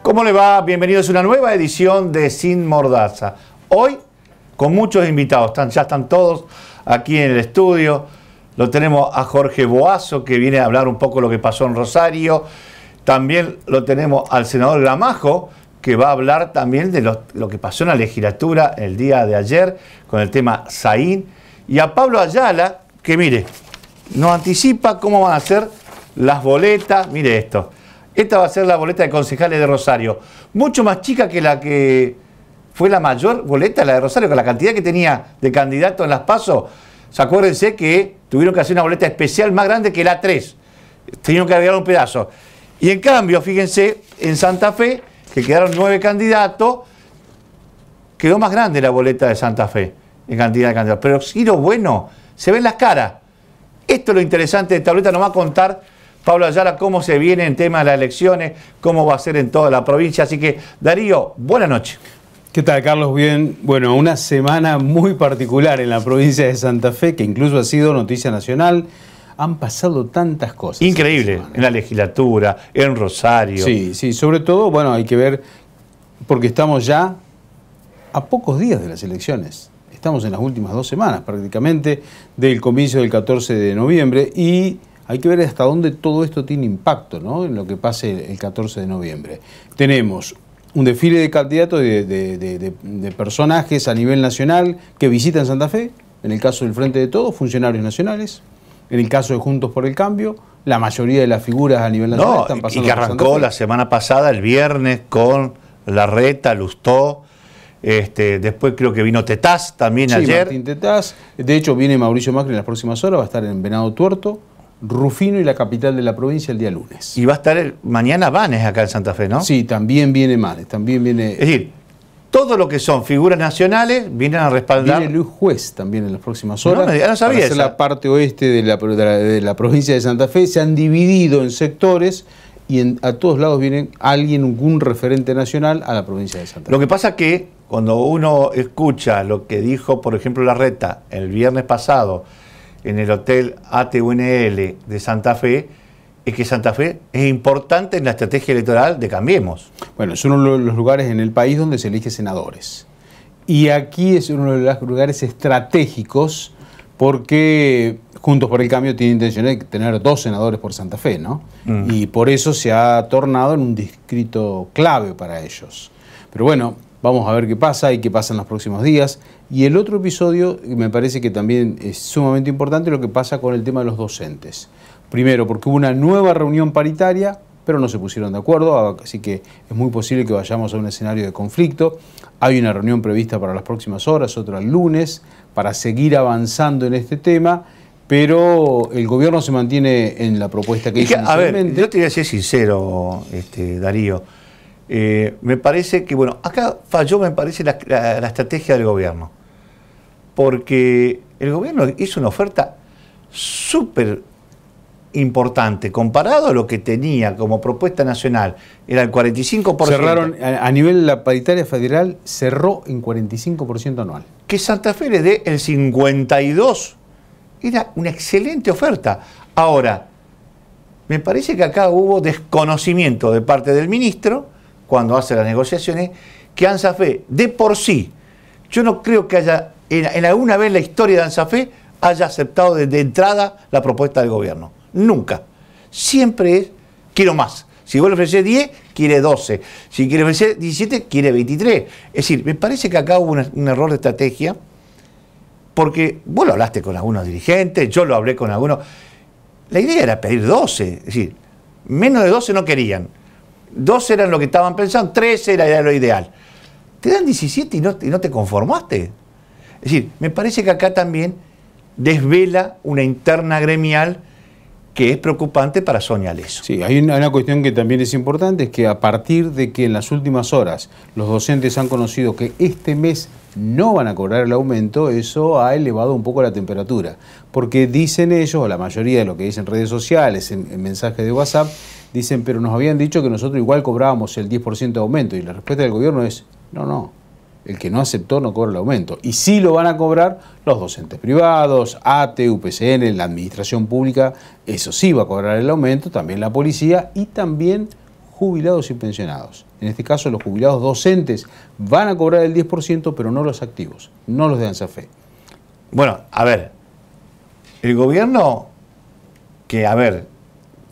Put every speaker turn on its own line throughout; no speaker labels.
¿Cómo le va? Bienvenidos a una nueva edición de Sin Mordaza. Hoy con muchos invitados, ya están todos aquí en el estudio. Lo tenemos a Jorge Boazo, que viene a hablar un poco lo que pasó en Rosario. También lo tenemos al senador Gramajo, que va a hablar también de lo que pasó en la legislatura el día de ayer con el tema Saín. Y a Pablo Ayala, que mire, nos anticipa cómo van a ser las boletas. Mire esto. Esta va a ser la boleta de concejales de Rosario. Mucho más chica que la que fue la mayor boleta, la de Rosario, con la cantidad que tenía de candidatos en las PASO. Acuérdense que tuvieron que hacer una boleta especial más grande que la 3. Tenían que agregar un pedazo. Y en cambio, fíjense, en Santa Fe, que quedaron 9 candidatos, quedó más grande la boleta de Santa Fe en cantidad de candidatos. Pero sí, lo bueno, se ven las caras. Esto es lo interesante de esta boleta. Nos va a contar Pablo Ayala cómo se viene en tema de las elecciones, cómo va a ser en toda la provincia. Así que, Darío, buenas noches.
¿Qué tal, Carlos? Bien. Bueno, una semana muy particular en la provincia de Santa Fe, que incluso ha sido noticia nacional. Han pasado tantas cosas.
Increíble, en la legislatura, en Rosario.
Sí, sí, sobre todo, bueno, hay que ver, porque estamos ya a pocos días de las elecciones. Estamos en las últimas 2 semanas prácticamente del comienzo del 14 de noviembre y hay que ver hasta dónde todo esto tiene impacto, ¿no?, en lo que pase el 14 de noviembre. Tenemos un desfile de candidatos de personajes a nivel nacional que visitan Santa Fe, en el caso del Frente de Todos, funcionarios nacionales, en el caso de Juntos por el Cambio, la mayoría de las figuras a nivel nacional están pasando.
Y que arrancó la semana pasada, el viernes, con Larreta, Lustó, después creo que vino Tetaz también ayer.
Martín Tetaz, de hecho viene Mauricio Macri en las próximas horas, va a estar en Venado Tuerto, Rufino y la capital de la provincia el día lunes.
Y va a estar mañana Banes acá en Santa Fe, ¿no?
Sí, también viene Manes, también viene...
Es decir, todo lo que son figuras nacionales vienen a respaldar...
Viene Luis Juez también en las próximas horas.
No sabía
para hacer la parte oeste de la provincia de Santa Fe. Se han dividido en sectores y a todos lados viene algún referente nacional a la provincia de Santa Fe.
Lo que pasa que cuando uno escucha lo que dijo, por ejemplo, Larreta el viernes pasado en el Hotel ATUNL de Santa Fe, es que Santa Fe es importante en la estrategia electoral de Cambiemos.
Bueno, es uno de los lugares en el país donde se elige senadores. Y aquí es uno de los lugares estratégicos porque Juntos por el Cambio tiene intención de tener 2 senadores por Santa Fe, ¿no? Y por eso se ha tornado en un distrito clave para ellos. Pero bueno, vamos a ver qué pasa y qué pasa en los próximos días. Y el otro episodio, me parece que también es sumamente importante, lo que pasa con el tema de los docentes. Primero, porque hubo una nueva reunión paritaria, pero no se pusieron de acuerdo, así que es muy posible que vayamos a un escenario de conflicto. Hay una reunión prevista para las próximas horas, otra el lunes, para seguir avanzando en este tema, pero el gobierno se mantiene en la propuesta que hizo inicialmente.
A ver, yo te voy a ser sincero, Darío. Me parece que, bueno, acá falló, me parece, la estrategia del gobierno. Porque el gobierno hizo una oferta súper importante, comparado a lo que tenía como propuesta nacional, era el 45%.
Cerraron, a nivel de la paritaria federal, cerró en 45% anual.
Que Santa Fe le dé el 52%, era una excelente oferta. Ahora, me parece que acá hubo desconocimiento de parte del ministro, cuando hace las negociaciones, que ANSA Fe, de por sí, yo no creo que haya, en alguna vez en la historia de ANSA Fe, haya aceptado de entrada la propuesta del gobierno. Nunca. Siempre es, quiero más. Si vos le ofreces 10, quiere 12. Si quiere ofrecer 17, quiere 23. Es decir, me parece que acá hubo un error de estrategia, porque vos lo hablaste con algunos dirigentes, yo lo hablé con algunos. La idea era pedir 12. Es decir, menos de 12 no querían. 12 eran lo que estaban pensando, 13 era lo ideal. Te dan 17 y no te conformaste. Es decir, me parece que acá también desvela una interna gremial que es preocupante para Sonia Leso.
Sí, hay una cuestión que también es importante, es que a partir de que en las últimas horas los docentes han conocido que este mes no van a cobrar el aumento, eso ha elevado un poco la temperatura. Porque dicen ellos, o la mayoría de lo que dicen en redes sociales, en mensajes de WhatsApp, dicen, pero nos habían dicho que nosotros igual cobrábamos el 10% de aumento. Y la respuesta del gobierno es, no. El que no aceptó no cobra el aumento. Y sí lo van a cobrar los docentes privados, ATE, UPCN, la administración pública, eso sí va a cobrar el aumento, también la policía y también jubilados y pensionados. En este caso, los jubilados docentes van a cobrar el 10%, pero no los activos, no los de ANSAFE.
Bueno, a ver, el gobierno que, a ver,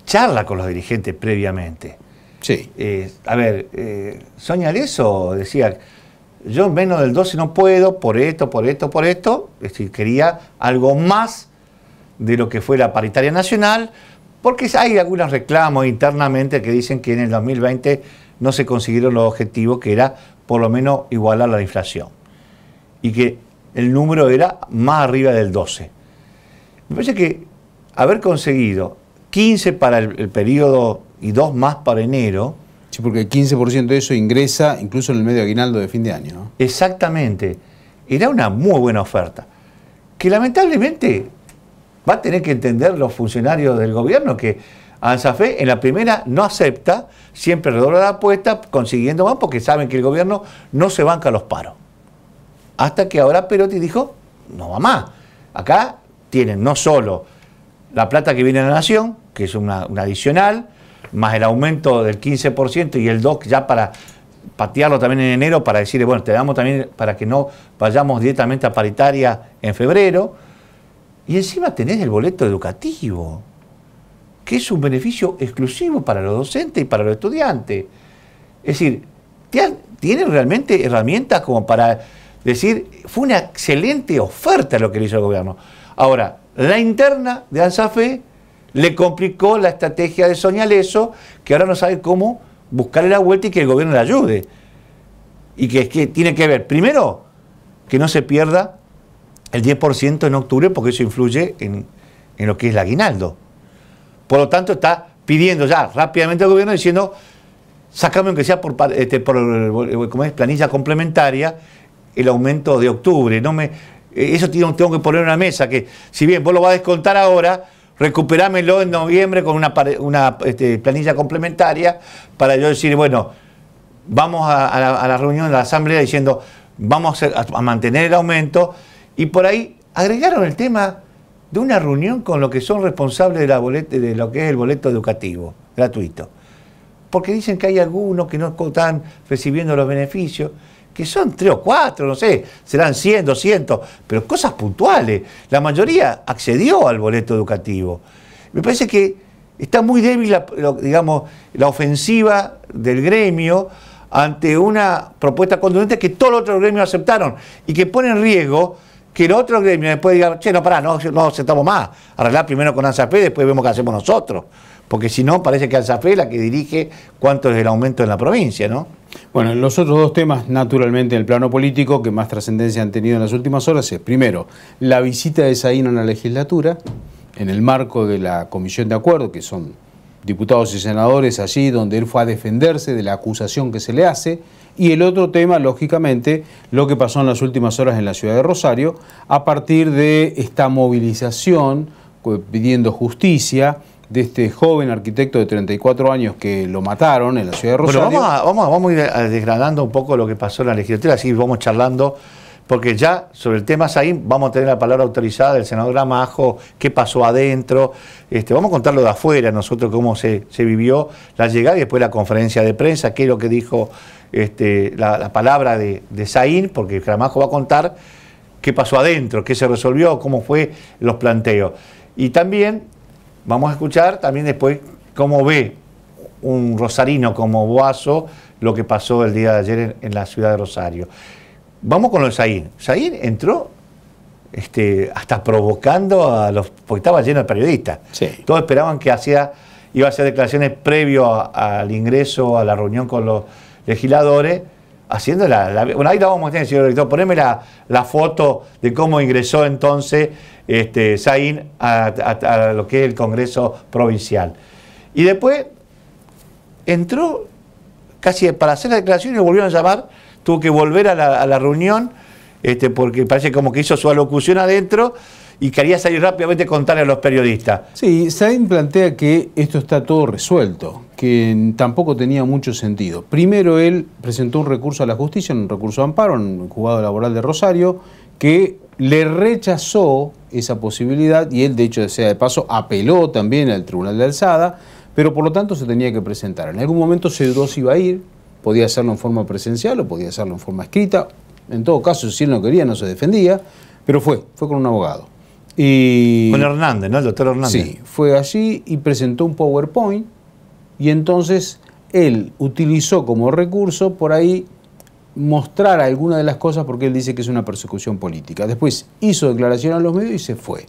charla con los dirigentes previamente.
Sí.
Sonia Leso decía, yo menos del 12 no puedo, por esto. Es decir, quería algo más de lo que fue la paritaria nacional, porque hay algunos reclamos internamente que dicen que en el 2020 no se consiguieron los objetivos, que era por lo menos igualar la inflación, y que el número era más arriba del 12. Me parece que haber conseguido 15 para el periodo y 2 más para enero.
Sí, porque el 15% de eso ingresa incluso en el medio aguinaldo de fin de año, ¿no?
Exactamente. Era una muy buena oferta, que lamentablemente va a tener que entender los funcionarios del gobierno que ANSAFE en la primera no acepta, siempre redobla la apuesta consiguiendo más porque saben que el gobierno no se banca los paros. Hasta que ahora Perotti dijo, no va más. Acá tienen no solo la plata que viene a la Nación, que es una adicional, más el aumento del 15% y el 2% ya para patearlo también en enero, para decirle, bueno, te damos también para que no vayamos directamente a paritaria en febrero. Y encima tenés el boleto educativo, que es un beneficio exclusivo para los docentes y para los estudiantes. Es decir, tienen realmente herramientas como para decir, fue una excelente oferta lo que le hizo el gobierno. Ahora, la interna de ANSAFE le complicó la estrategia de Sonia Leso, que ahora no sabe cómo buscarle la vuelta y que el gobierno le ayude. Y que tiene que ver, primero, que no se pierda el 10% en octubre, porque eso influye en lo que es el aguinaldo. Por lo tanto, está pidiendo ya rápidamente al gobierno diciendo, sácame aunque sea por como es, planilla complementaria, el aumento de octubre. Eso tengo que poner en una mesa, que si bien vos lo vas a descontar ahora, recuperámelo en noviembre con una planilla complementaria para yo decir, bueno, vamos a la reunión de la Asamblea diciendo, vamos a mantener el aumento, y por ahí agregaron el tema de una reunión con los que son responsables de lo que es el boleto educativo gratuito. Porque dicen que hay algunos que no están recibiendo los beneficios, que son 3 o 4, no sé, serán 100, 200, pero cosas puntuales. La mayoría accedió al boleto educativo. Me parece que está muy débil, la ofensiva del gremio ante una propuesta contundente que todos los otros gremios aceptaron y que pone en riesgo que los otros gremios después digan, che, no, pará, no aceptamos más, arreglar primero con ANSAFE, después vemos qué hacemos nosotros. Porque si no, parece que ANSAFE es la que dirige cuánto es el aumento en la provincia, ¿no?
Bueno, los otros dos temas, naturalmente, en el plano político, que más trascendencia han tenido en las últimas horas, es, primero, la visita de Saín a la legislatura, en el marco de la Comisión de Acuerdo, que son diputados y senadores allí, donde él fue a defenderse de la acusación que se le hace, y el otro tema, lógicamente, lo que pasó en las últimas horas en la ciudad de Rosario, a partir de esta movilización pidiendo justicia de este joven arquitecto de 34 años que lo mataron en la ciudad de Rosario.
Bueno, vamos a ir desgranando un poco lo que pasó en la legislatura, así vamos charlando, porque ya sobre el tema Saín vamos a tener la palabra autorizada del senador Gramajo, qué pasó adentro, vamos a contarlo de afuera, nosotros cómo se vivió la llegada y después la conferencia de prensa, qué es lo que dijo la palabra de Saín, porque Gramajo va a contar qué pasó adentro, qué se resolvió, cómo fue los planteos. Y también vamos a escuchar también después cómo ve un rosarino como Boazo lo que pasó el día de ayer en la ciudad de Rosario. Vamos con lo de Saín. Saín entró hasta provocando a los, porque estaba lleno de periodistas.
Sí.
Todos esperaban que iba a hacer declaraciones previo al ingreso a la reunión con los legisladores, haciendo bueno, ahí la vamos a tener, señor director, poneme la foto de cómo ingresó entonces Saín a lo que es el Congreso Provincial. Y después entró casi para hacer la declaración y lo volvieron a llamar, tuvo que volver a la reunión, porque parece como que hizo su alocución adentro y quería salir rápidamente a contarle a los periodistas.
Sí, Saín plantea que esto está todo resuelto, que tampoco tenía mucho sentido. Primero él presentó un recurso a la justicia, un recurso de amparo en el juzgado laboral de Rosario, que le rechazó esa posibilidad y él, de hecho, sea de paso, apeló también al Tribunal de Alzada, pero por lo tanto se tenía que presentar. En algún momento se dudó si iba a ir, podía hacerlo en forma presencial o podía hacerlo en forma escrita. En todo caso, si él no quería, no se defendía, pero fue con un abogado. Y
con Hernández, ¿no? El doctor Hernández.
Sí, fue allí y presentó un PowerPoint y entonces él utilizó como recurso por ahí mostrar alguna de las cosas porque él dice que es una persecución política. Después hizo declaración a los medios y se fue.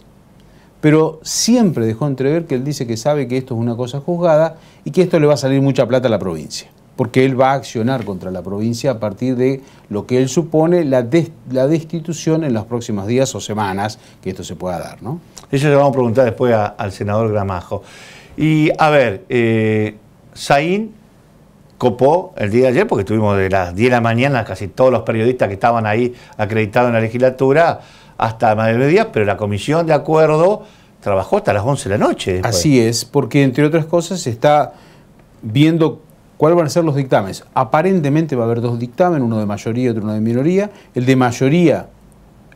Pero siempre dejó entrever que él dice que sabe que esto es una cosa juzgada y que esto le va a salir mucha plata a la provincia, porque él va a accionar contra la provincia a partir de lo que él supone la destitución en los próximos días o semanas que esto se pueda dar, ¿no?
Eso le vamos a preguntar después al senador Gramajo. Y a ver, Saín copó el día de ayer, porque estuvimos de las 10 de la mañana, casi todos los periodistas que estaban ahí acreditados en la legislatura, hasta más de mediodía, pero la comisión de acuerdo trabajó hasta las 11 de la noche. Después.
Así es, porque entre otras cosas se está viendo cuáles van a ser los dictámenes. Aparentemente va a haber 2 dictámenes, uno de mayoría y otro de minoría. El de mayoría,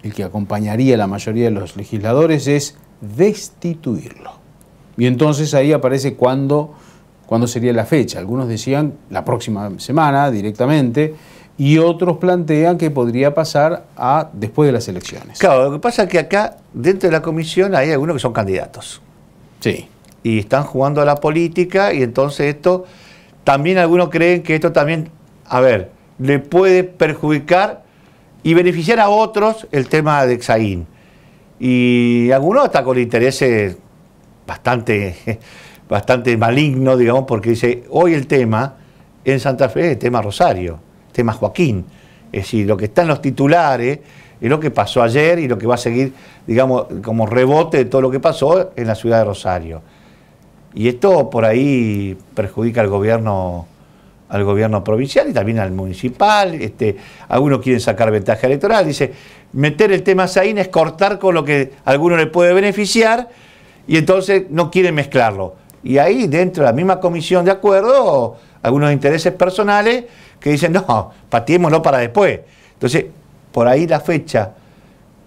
el que acompañaría a la mayoría de los legisladores, es destituirlo. Y entonces ahí aparece cuándo sería la fecha. Algunos decían la próxima semana directamente y otros plantean que podría pasar a después de las elecciones.
Claro, lo que pasa es que acá, dentro de la comisión, hay algunos que son candidatos.
Sí.
Y están jugando a la política y entonces esto, también algunos creen que esto también, a ver, le puede perjudicar y beneficiar a otros el tema de Saín. Y algunos hasta con intereses bastante maligno, digamos, porque dice, hoy el tema en Santa Fe es el tema Rosario, el tema Joaquín. Es decir, lo que está en los titulares es lo que pasó ayer y lo que va a seguir, digamos, como rebote de todo lo que pasó en la ciudad de Rosario. Y esto por ahí perjudica al gobierno provincial y también al municipal. Algunos quieren sacar ventaja electoral. Dice, meter el tema Saín es cortar con lo que a alguno le puede beneficiar y entonces no quieren mezclarlo. Y ahí dentro de la misma comisión de acuerdo, algunos intereses personales que dicen, no, pateémoslo para después. Entonces, por ahí la fecha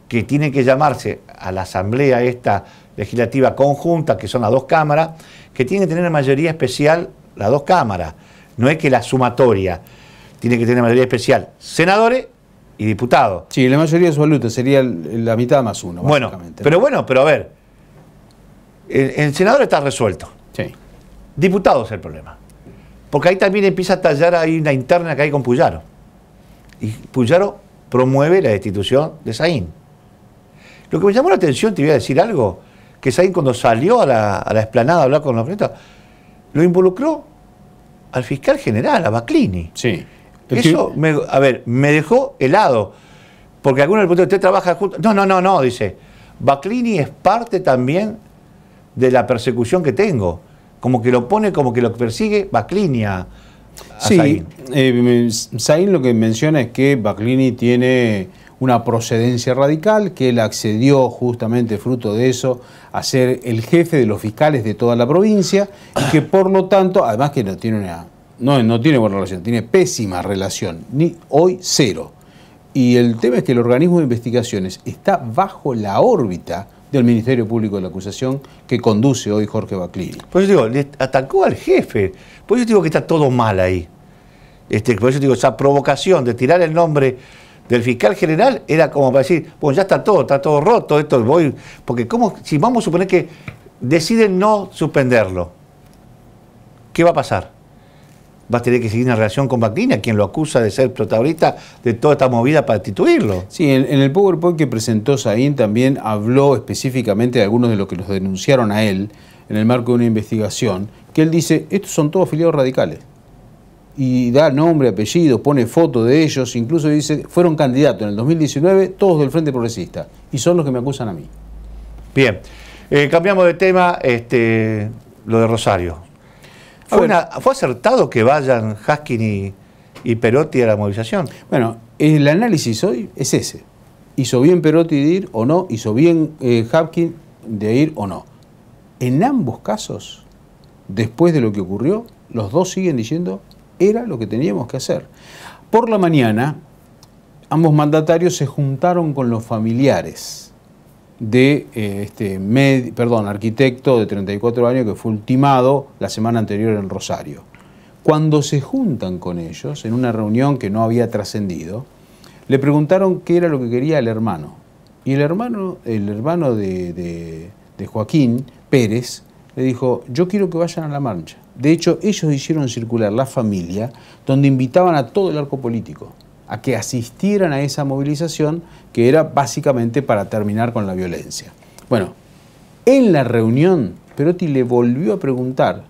que tiene que llamarse a la asamblea esta legislativa conjunta, que son las 2 cámaras, que tienen que tener mayoría especial las 2 cámaras. No es que la sumatoria, tiene que tener mayoría especial senadores y diputados.
Sí, la mayoría absoluta sería la mitad más uno, básicamente.
Pero a ver, el senador está resuelto.
Sí.
Diputados es el problema. Porque ahí también empieza a tallar ahí una interna que hay con Puyaro. Y Puyaro promueve la destitución de Saín. Lo que me llamó la atención, te voy a decir algo, que Saín cuando salió a la explanada a hablar con los periodistas, lo involucró al fiscal general, a Baclini.
Sí.
Eso, me dejó helado. Porque algunos del punto de usted trabaja junto. No, dice. Baclini es parte también de la persecución que tengo. Como que lo pone, como que lo persigue Baclini a Saín.
Saín lo que menciona es que Baclini tiene una procedencia radical, que él accedió justamente fruto de eso a ser el jefe de los fiscales de toda la provincia y que por lo tanto, además que no tiene buena relación, tiene pésima relación, hoy 0. Y el tema es que el organismo de investigaciones está bajo la órbita del Ministerio Público de la Acusación que conduce hoy Jorge Baclini.
Por eso digo, le atacó al jefe. Por eso digo que está todo mal ahí. Por eso digo, esa provocación de tirar el nombre del fiscal general era como para decir, bueno, ya está todo roto, esto voy. Porque si vamos a suponer que deciden no suspenderlo, ¿qué va a pasar? Va a tener que seguir una relación con Baclini, a quien lo acusa de ser protagonista de toda esta movida para destituirlo.
Sí, en el PowerPoint que presentó Saín también habló específicamente de algunos de los que los denunciaron a él en el marco de una investigación, que él dice, estos son todos afiliados radicales. Y da nombre, apellido, pone foto de ellos, incluso dice, fueron candidatos en el 2019, todos del Frente Progresista, y son los que me acusan a mí.
Bien, cambiamos de tema, lo de Rosario. ¿Fue acertado que vayan Haskin y Perotti a la movilización?
Bueno, el análisis hoy es ese. ¿Hizo bien Perotti de ir o no? ¿Hizo bien Haskin de ir o no? En ambos casos, después de lo que ocurrió, los dos siguen diciendo, era lo que teníamos que hacer. Por la mañana, ambos mandatarios se juntaron con los familiares de arquitecto de 34 años que fue ultimado la semana anterior en Rosario. Cuando se juntan con ellos, en una reunión que no había trascendido, le preguntaron qué era lo que quería el hermano. Y el hermano de Joaquín Pérez le dijo, yo quiero que vayan a la marcha. De hecho, ellos hicieron circular la familia, donde invitaban a todo el arco político a que asistieran a esa movilización que era básicamente para terminar con la violencia. Bueno, en la reunión, Perotti le volvió a preguntar,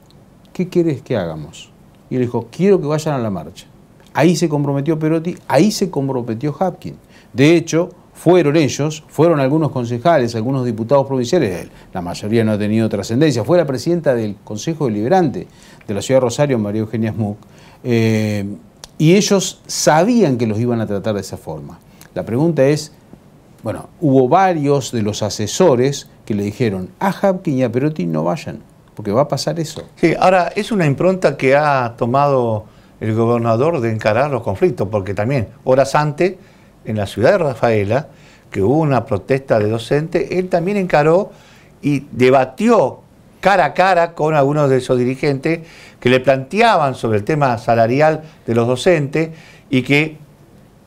¿qué quieres que hagamos? Y él dijo, quiero que vayan a la marcha. Ahí se comprometió Perotti, ahí se comprometió Hapkin. De hecho, fueron ellos, fueron algunos concejales, algunos diputados provinciales, la mayoría no ha tenido trascendencia, fue la presidenta del Consejo Deliberante de la Ciudad de Rosario, María Eugenia Smuck, y ellos sabían que los iban a tratar de esa forma. La pregunta es, bueno, hubo varios de los asesores que le dijeron a Hapkin y a Perotti no vayan, porque va a pasar eso.
Sí, ahora es una impronta que ha tomado el gobernador de encarar los conflictos, porque también horas antes, en la ciudad de Rafaela, que hubo una protesta de docentes, él también encaró y debatió cara a cara con algunos de esos dirigentes que le planteaban sobre el tema salarial de los docentes y que,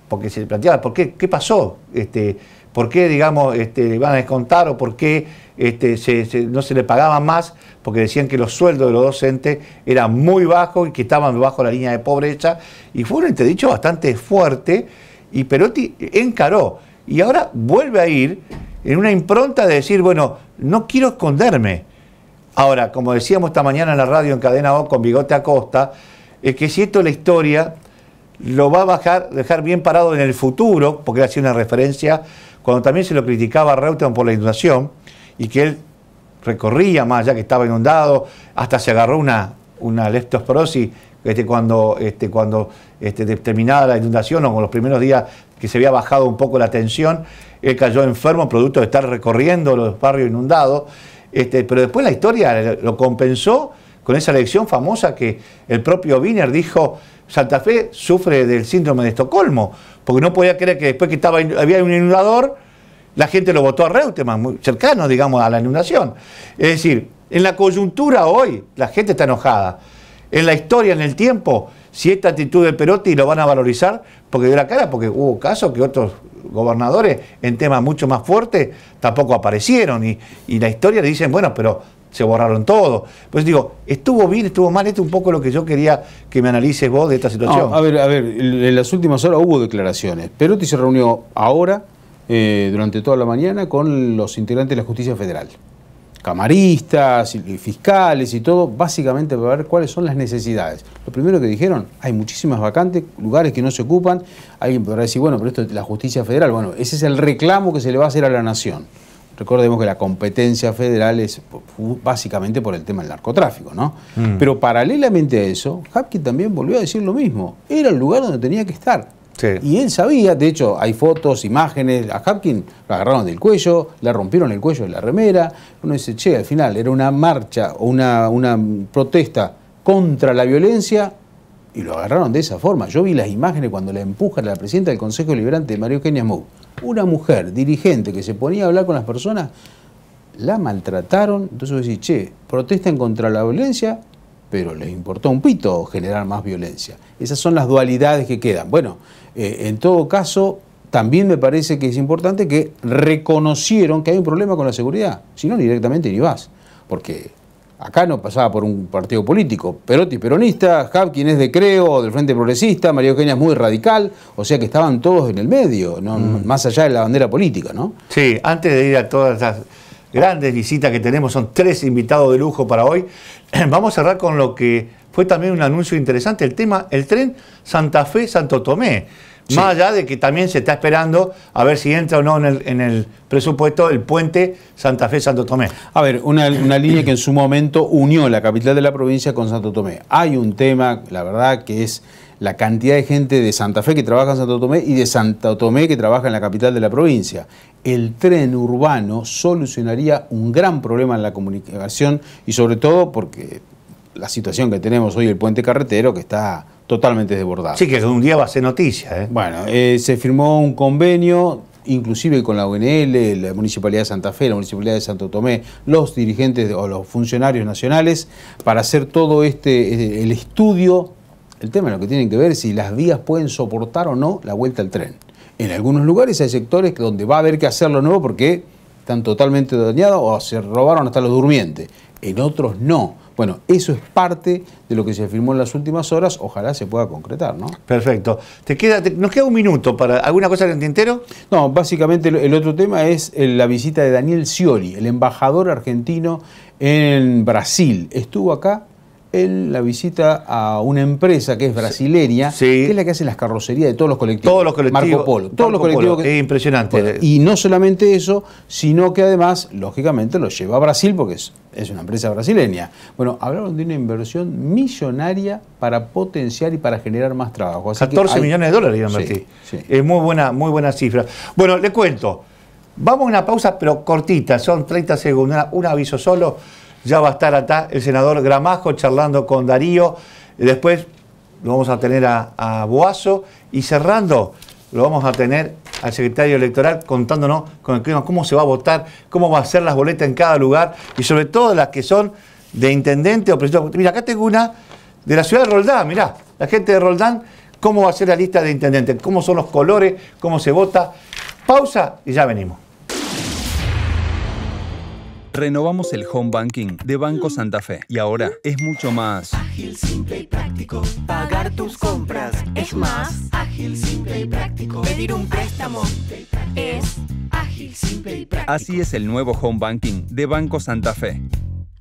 porque se le planteaba, ¿por qué? ¿Qué pasó? ¿Por qué, digamos, le van a descontar o por qué no se le pagaban más? Porque decían que los sueldos de los docentes eran muy bajos y que estaban bajo la línea de pobreza, y fue un entredicho bastante fuerte, y Perotti encaró, y ahora vuelve a ir en una impronta de decir, bueno, no quiero esconderme. Ahora, como decíamos esta mañana en la radio en Cadena O con Bigote Acosta, es que si esto es la historia, lo va a dejar bien parado en el futuro, porque él hacía una referencia cuando también se lo criticaba a Reutemann por la inundación, y que él recorría más allá que estaba inundado, hasta se agarró una leptospirosis cuando terminada la inundación o con los primeros días que se había bajado un poco la tensión, él cayó enfermo producto de estar recorriendo los barrios inundados, pero después la historia lo compensó con esa elección famosa que el propio Wiener dijo, Santa Fe sufre del síndrome de Estocolmo, porque no podía creer que después que había un inundador, la gente lo votó a Reutemann, muy cercano, digamos, a la inundación. Es decir, en la coyuntura hoy, la gente está enojada. En la historia, en el tiempo, si esta actitud de Perotti lo van a valorizar, porque dio la cara, porque hubo casos que otros gobernadores en temas mucho más fuertes tampoco aparecieron, y la historia le dicen, bueno, pero se borraron todo. Pues digo, ¿estuvo bien, estuvo mal? Esto es un poco lo que yo quería que me analices vos de esta situación.
No, a ver, en las últimas horas hubo declaraciones. Perotti se reunió ahora, durante toda la mañana, con los integrantes de la Justicia Federal. Camaristas, y fiscales y todo, básicamente para ver cuáles son las necesidades. Lo primero que dijeron, hay muchísimas vacantes, lugares que no se ocupan. Alguien podrá decir, bueno, pero esto es la Justicia Federal. Bueno, ese es el reclamo que se le va a hacer a la nación. Recordemos que la competencia federal es básicamente por el tema del narcotráfico, ¿no? Pero paralelamente a eso, Hapkin también volvió a decir lo mismo. Era el lugar donde tenía que estar. Sí. Y él sabía, de hecho, hay fotos, imágenes, a Hapkin lo agarraron del cuello, le rompieron el cuello de la remera. Uno dice, che, al final era una marcha o una protesta contra la violencia y lo agarraron de esa forma. Yo vi las imágenes cuando la empujan a la presidenta del Consejo Deliberante, María Eugenia Smuck, una mujer dirigente que se ponía a hablar con las personas, la maltrataron. Entonces vos decís, che, protestan contra la violencia, pero les importó un pito generar más violencia. Esas son las dualidades que quedan. Bueno, en todo caso, también me parece que es importante que reconocieron que hay un problema con la seguridad. Si no, directamente ni vas. Porque acá no pasaba por un partido político. Perotti peronista, Hapkin es de Creo, del Frente Progresista, María Eugenia es muy radical. O sea que estaban todos en el medio, ¿no? Más allá de la bandera política, ¿no? Sí, antes de ir a todas las grandes visitas que tenemos, son 3 invitados de lujo para hoy. Vamos a cerrar con lo que fue también un anuncio interesante, el tren Santa Fe-Santo Tomé. Sí. Más allá de que también se está esperando a ver si entra o no en el presupuesto el puente Santa Fe-Santo Tomé. A ver, una línea que en su momento unió la capital de la provincia con Santo Tomé. Hay un tema, la verdad, que es la cantidad de gente de Santa Fe que trabaja en Santo Tomé y de Santo Tomé que trabaja en la capital de la provincia. El tren urbano solucionaría un gran problema en la comunicación y sobre todo porque la situación que tenemos hoy, el puente carretero, que está totalmente desbordado. Sí, que un día va a ser noticia. Bueno, se firmó un convenio inclusive con la UNL, la Municipalidad de Santa Fe, la Municipalidad de Santo Tomé, los dirigentes o los funcionarios nacionales, para hacer todo el estudio. El tema es lo que tienen que ver si las vías pueden soportar o no la vuelta al tren. En algunos lugares hay sectores donde va a haber que hacerlo nuevo porque están totalmente dañados o se robaron hasta los durmientes. En otros no. Bueno, eso es parte de lo que se firmó en las últimas horas. Ojalá se pueda concretar, ¿no?
Perfecto. Nos queda un minuto para alguna cosa en el tintero.
No, básicamente el otro tema es la visita de Daniel Scioli, el embajador argentino en Brasil. Estuvo acá en la visita a una empresa que es brasileña,
sí,
que es la que hace las carrocerías de todos los colectivos.
Todos los colectivos.
Marco Polo. Todos los colectivos.
Es impresionante.
Bueno, y no solamente eso, sino que además, lógicamente, lo lleva a Brasil porque es una empresa brasileña. Bueno, hablaron de una inversión millonaria para potenciar y para generar más trabajo. Así
14 millones de dólares iban a invertir.
Sí.
Es muy buena cifra. Bueno, le cuento. Vamos a una pausa, pero cortita, son 30 segundos. Un aviso solo. Ya va a estar acá el senador Gramajo charlando con Darío. Después lo vamos a tener a Boazo. Y cerrando, lo vamos a tener al secretario electoral contándonos cómo se va a votar, cómo van a ser las boletas en cada lugar y sobre todo las que son de intendente o presidente. Mira, acá tengo una de la ciudad de Roldán. Mirá, la gente de Roldán, cómo va a ser la lista de intendentes, cómo son los colores, cómo se vota. Pausa y ya venimos.
Renovamos el home banking de Banco Santa Fe y ahora es mucho más
ágil, simple y práctico. Pagar tus compras es más ágil, simple y práctico. Pedir un préstamo es ágil, simple y práctico.
Así es el nuevo home banking de Banco Santa Fe.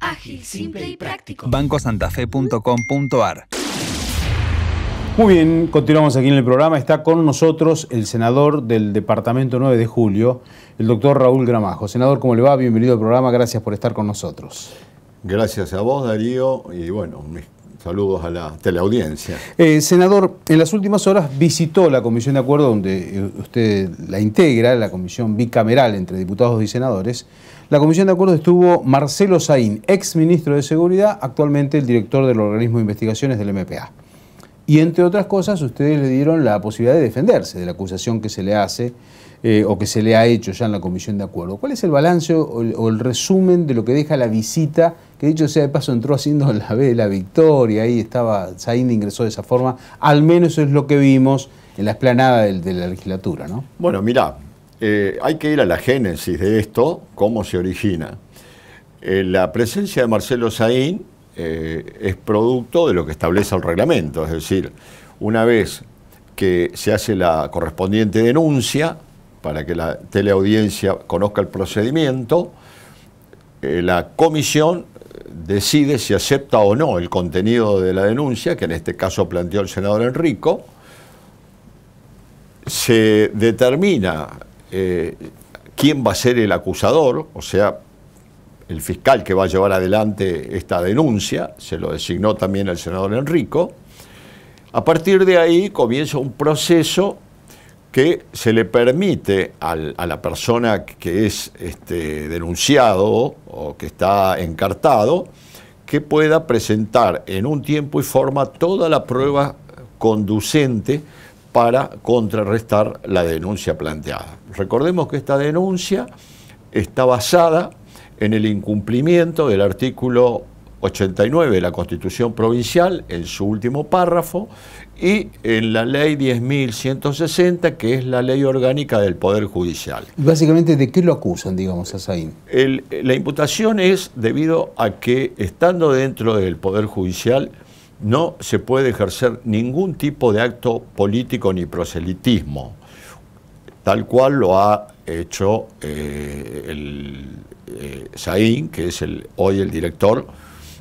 Ágil, simple y práctico.
bancosantafe.com.ar.
Muy bien, continuamos aquí en el programa. Está con nosotros el senador del Departamento 9 de Julio, el doctor Raúl Gramajo. Senador, ¿cómo le va? Bienvenido al programa, gracias por estar con nosotros.
Gracias a vos, Darío, y bueno, mis saludos a la teleaudiencia.
Senador, en las últimas horas visitó la Comisión de Acuerdo, donde usted la integra, la comisión bicameral entre diputados y senadores. La Comisión de Acuerdo estuvo Marcelo Saín, ex ministro de Seguridad, actualmente el director del organismo de investigaciones del MPA. Y entre otras cosas, ustedes le dieron la posibilidad de defenderse de la acusación que se le hace o que se le ha hecho ya en la Comisión de Acuerdo. ¿Cuál es el balance o el resumen de lo que deja la visita, que dicho sea de paso entró haciendo la B de la victoria, ahí estaba, Saín ingresó de esa forma, al menos es lo que vimos en la explanada de la legislatura, ¿no?
Bueno, mirá, hay que ir a la génesis de esto, cómo se origina. La presencia de Marcelo Saín es producto de lo que establece el reglamento, es decir, una vez que se hace la correspondiente denuncia para que la teleaudiencia conozca el procedimiento, la comisión decide si acepta o no el contenido de la denuncia, que en este caso planteó el senador Enrico, se determina quién va a ser el acusador, o sea, el fiscal que va a llevar adelante esta denuncia, se lo designó también el senador Enrico. A partir de ahí comienza un proceso que se le permite a la persona que es denunciado o que está encartado, que pueda presentar en un tiempo y forma toda la prueba conducente para contrarrestar la denuncia planteada. Recordemos que esta denuncia está basada en el incumplimiento del artículo 89 de la Constitución Provincial, en su último párrafo, y en la ley 10.160, que es la ley orgánica del Poder Judicial.
Básicamente, ¿de qué lo acusan, digamos, a Saín?
La imputación es debido a que, estando dentro del Poder Judicial, no se puede ejercer ningún tipo de acto político ni proselitismo, tal cual lo ha hecho Saín, que es hoy el director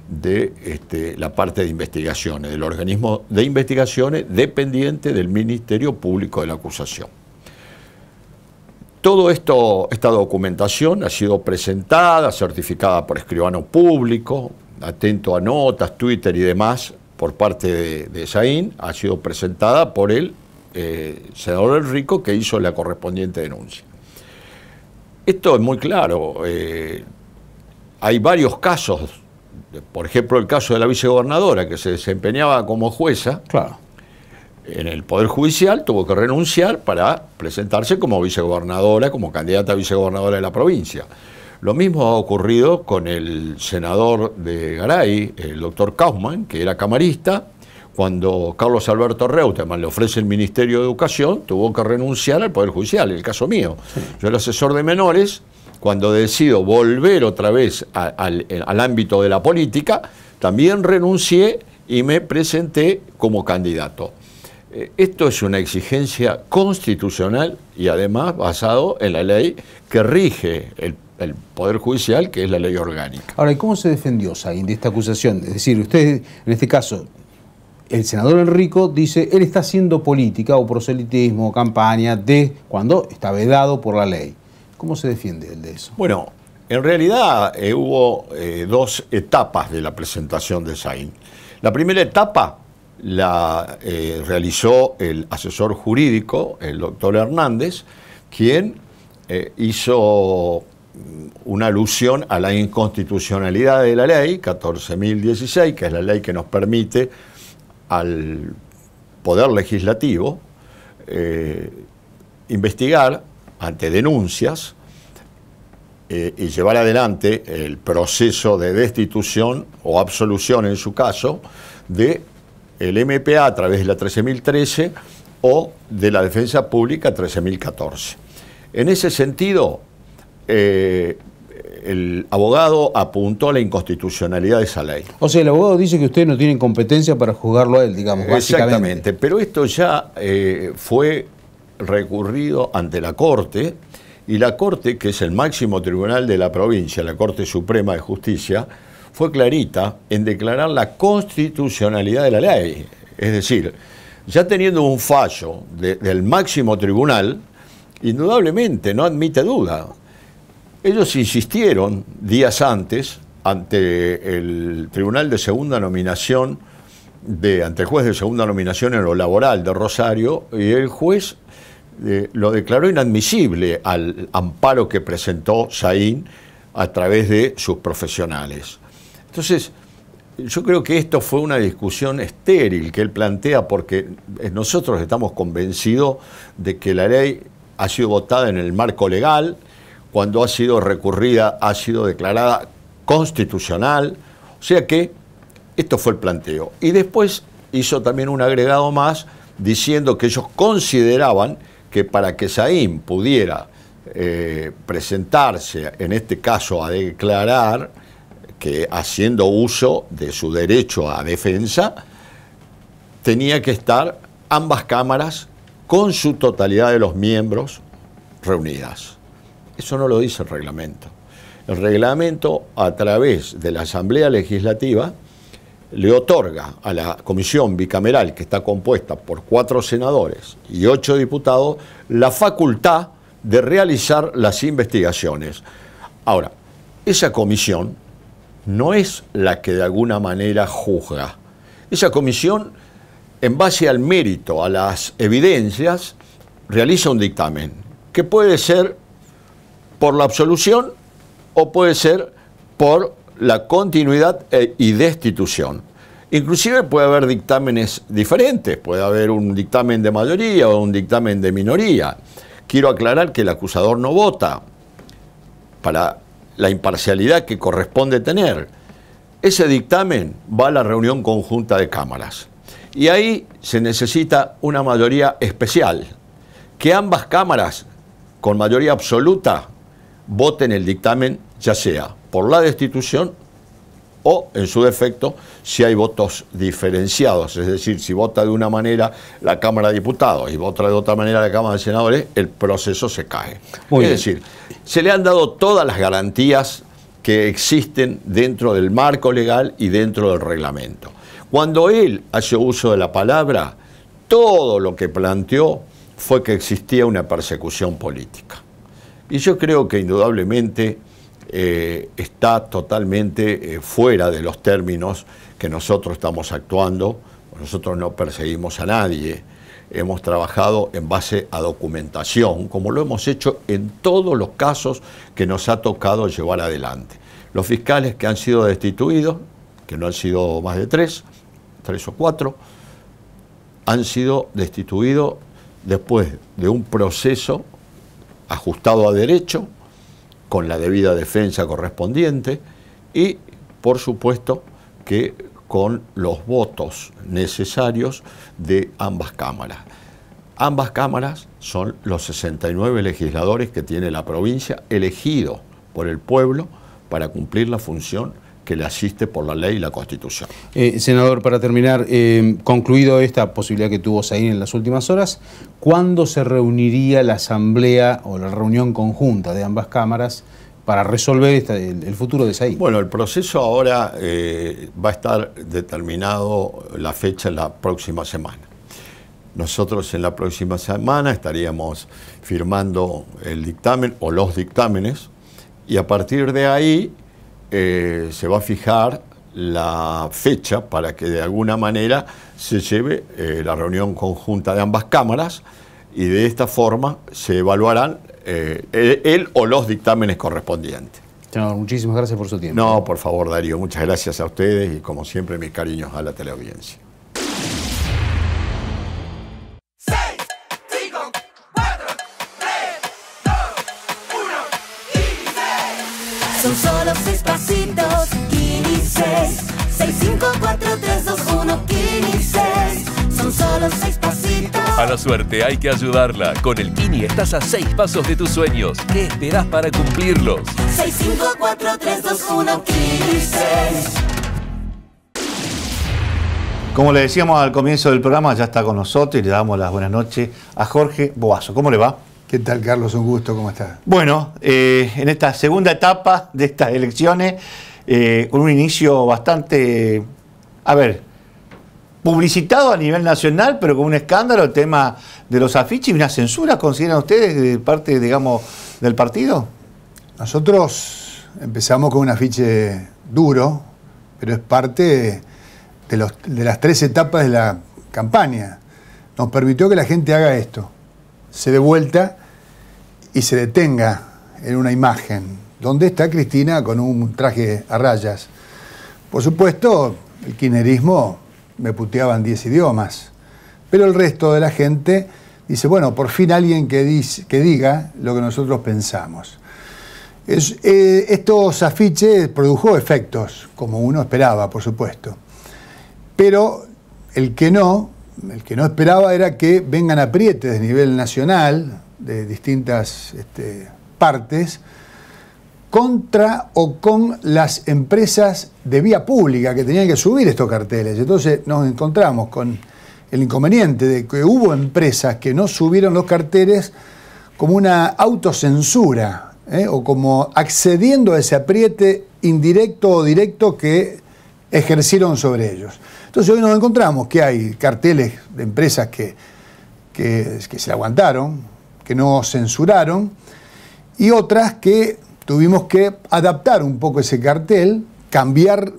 de la parte de investigaciones, del organismo de investigaciones dependiente del Ministerio Público de la Acusación. Todo esto, esta documentación ha sido presentada, certificada por escribano público, atento a notas, Twitter y demás, por parte de Saín, ha sido presentada por el senador Enrico, que hizo la correspondiente denuncia. Esto es muy claro, hay varios casos, por ejemplo el caso de la vicegobernadora que se desempeñaba como jueza,
claro,
en el Poder Judicial, tuvo que renunciar para presentarse como vicegobernadora, como candidata a vicegobernadora de la provincia. Lo mismo ha ocurrido con el senador de Garay, el doctor Kaufmann, que era camarista. Cuando Carlos Alberto Reutemann le ofrece el Ministerio de Educación, tuvo que renunciar al Poder Judicial, el caso mío. Sí. Yo era asesor de menores, cuando decido volver otra vez al ámbito de la política, también renuncié y me presenté como candidato. Esto es una exigencia constitucional y además basado en la ley que rige el Poder Judicial, que es la ley orgánica.
Ahora, ¿y cómo se defendió Saín de esta acusación? Es decir, usted, en este caso, el senador Enrico dice, él está haciendo política o proselitismo o campaña de cuando está vedado por la ley. ¿Cómo se defiende él de eso?
Bueno, en realidad hubo dos etapas de la presentación de Saín. La primera etapa la realizó el asesor jurídico, el doctor Hernández, quien hizo una alusión a la inconstitucionalidad de la ley 14.016, que es la ley que nos permite al Poder Legislativo investigar ante denuncias y llevar adelante el proceso de destitución o absolución, en su caso, de el MPA a través de la 13.013 o de la Defensa Pública 13.014. En ese sentido, el abogado apuntó a la inconstitucionalidad de esa ley.
O sea, el abogado dice que ustedes no tienen competencia para juzgarlo a él, digamos, básicamente.
Exactamente, pero esto ya fue recurrido ante la Corte, y la Corte, que es el máximo tribunal de la provincia, la Corte Suprema de Justicia, fue clarita en declarar la constitucionalidad de la ley. Es decir, ya teniendo un fallo del máximo tribunal, indudablemente no admite duda. Ellos insistieron días antes ante el Tribunal de Segunda Nominación, ante el juez de segunda nominación en lo laboral de Rosario, y el juez lo declaró inadmisible al amparo que presentó Saín a través de sus profesionales. Entonces, yo creo que esto fue una discusión estéril que él plantea, porque nosotros estamos convencidos de que la ley ha sido votada en el marco legal, cuando ha sido recurrida ha sido declarada constitucional, o sea que esto fue el planteo. Y después hizo también un agregado más diciendo que ellos consideraban que para que Saín pudiera presentarse, en este caso a declarar, que haciendo uso de su derecho a defensa, tenía que estar ambas cámaras con su totalidad de los miembros reunidas. Eso no lo dice el reglamento. El reglamento, a través de la Asamblea Legislativa, le otorga a la comisión bicameral, que está compuesta por 4 senadores y 8 diputados, la facultad de realizar las investigaciones. Ahora, esa comisión no es la que de alguna manera juzga. Esa comisión, en base al mérito, a las evidencias, realiza un dictamen, que puede ser por la absolución o puede ser por la continuidad y destitución. Inclusive puede haber dictámenes diferentes, puede haber un dictamen de mayoría o un dictamen de minoría. Quiero aclarar que el acusador no vota para la imparcialidad que corresponde tener. Ese dictamen va a la reunión conjunta de cámaras. Y ahí se necesita una mayoría especial, que ambas cámaras, con mayoría absoluta, voten el dictamen, ya sea por la destitución o, en su defecto, si hay votos diferenciados. Es decir, si vota de una manera la Cámara de Diputados y vota de otra manera la Cámara de Senadores, el proceso se cae. Es decir, se le han dado todas las garantías que existen dentro del marco legal y dentro del reglamento. Cuando él hace uso de la palabra, todo lo que planteó fue que existía una persecución política. Y yo creo que indudablemente está totalmente fuera de los términos que nosotros estamos actuando. Nosotros no perseguimos a nadie, hemos trabajado en base a documentación, como lo hemos hecho en todos los casos que nos ha tocado llevar adelante. Los fiscales que han sido destituidos, que no han sido más de 3 o 4, han sido destituidos después de un proceso ajustado a derecho, con la debida defensa correspondiente y, por supuesto, que con los votos necesarios de ambas cámaras. Ambas cámaras son los 69 legisladores que tiene la provincia, elegidos por el pueblo para cumplir la función que le asiste por la ley y la Constitución.
Senador, para terminar, concluido esta posibilidad que tuvo Saín en las últimas horas, ¿cuándo se reuniría la asamblea o la reunión conjunta de ambas cámaras para resolver el futuro de Saín?
Bueno, el proceso ahora va a estar determinado la fecha la próxima semana. Nosotros en la próxima semana estaríamos firmando el dictamen o los dictámenes y a partir de ahí se va a fijar la fecha para que de alguna manera se lleve la reunión conjunta de ambas cámaras y de esta forma se evaluarán el o los dictámenes correspondientes.
Senador, muchísimas gracias por su tiempo.
No, por favor, Darío, muchas gracias a ustedes y como siempre mis cariños a la teleaudiencia.
Son solo 6 pasitos, Kini 6. 6, 5, 4, 3, 2, 1, Kini 6. Son solo 6 pasitos.
A la suerte hay que ayudarla. Con el Kini estás a 6 pasos de tus sueños. ¿Qué esperás para cumplirlos?
6, 5, 4, 3, 2, 1, Kini 6.
Como le decíamos al comienzo del programa, ya está con nosotros y le damos las buenas noches a Jorge Boazo. ¿Cómo le va?
¿Qué tal, Carlos? Un gusto, ¿cómo estás?
Bueno, en esta segunda etapa de estas elecciones, con un inicio bastante, publicitado a nivel nacional, pero con un escándalo, el tema de los afiches y una censura, ¿consideran ustedes de parte, digamos, del partido?
Nosotros empezamos con un afiche duro, pero es parte de las 3 etapas de la campaña. Nos permitió que la gente haga esto. Se dé vuelta y se detenga en una imagen donde está Cristina con un traje a rayas. Por supuesto, el kirchnerismo me puteaba en 10 idiomas, pero el resto de la gente dice, bueno, por fin alguien que diga lo que nosotros pensamos. Estos afiches produjo efectos, como uno esperaba, por supuesto, pero el que no esperaba era que vengan aprietes de nivel nacional, de distintas partes, contra o con las empresas de vía pública que tenían que subir estos carteles. Entonces nos encontramos con el inconveniente de que hubo empresas que no subieron los carteles como una autocensura, o como accediendo a ese apriete indirecto o directo que ejercieron sobre ellos. Entonces hoy nos encontramos que hay carteles de empresas que se aguantaron, que no censuraron, y otras que tuvimos que adaptar un poco ese cartel, cambiar,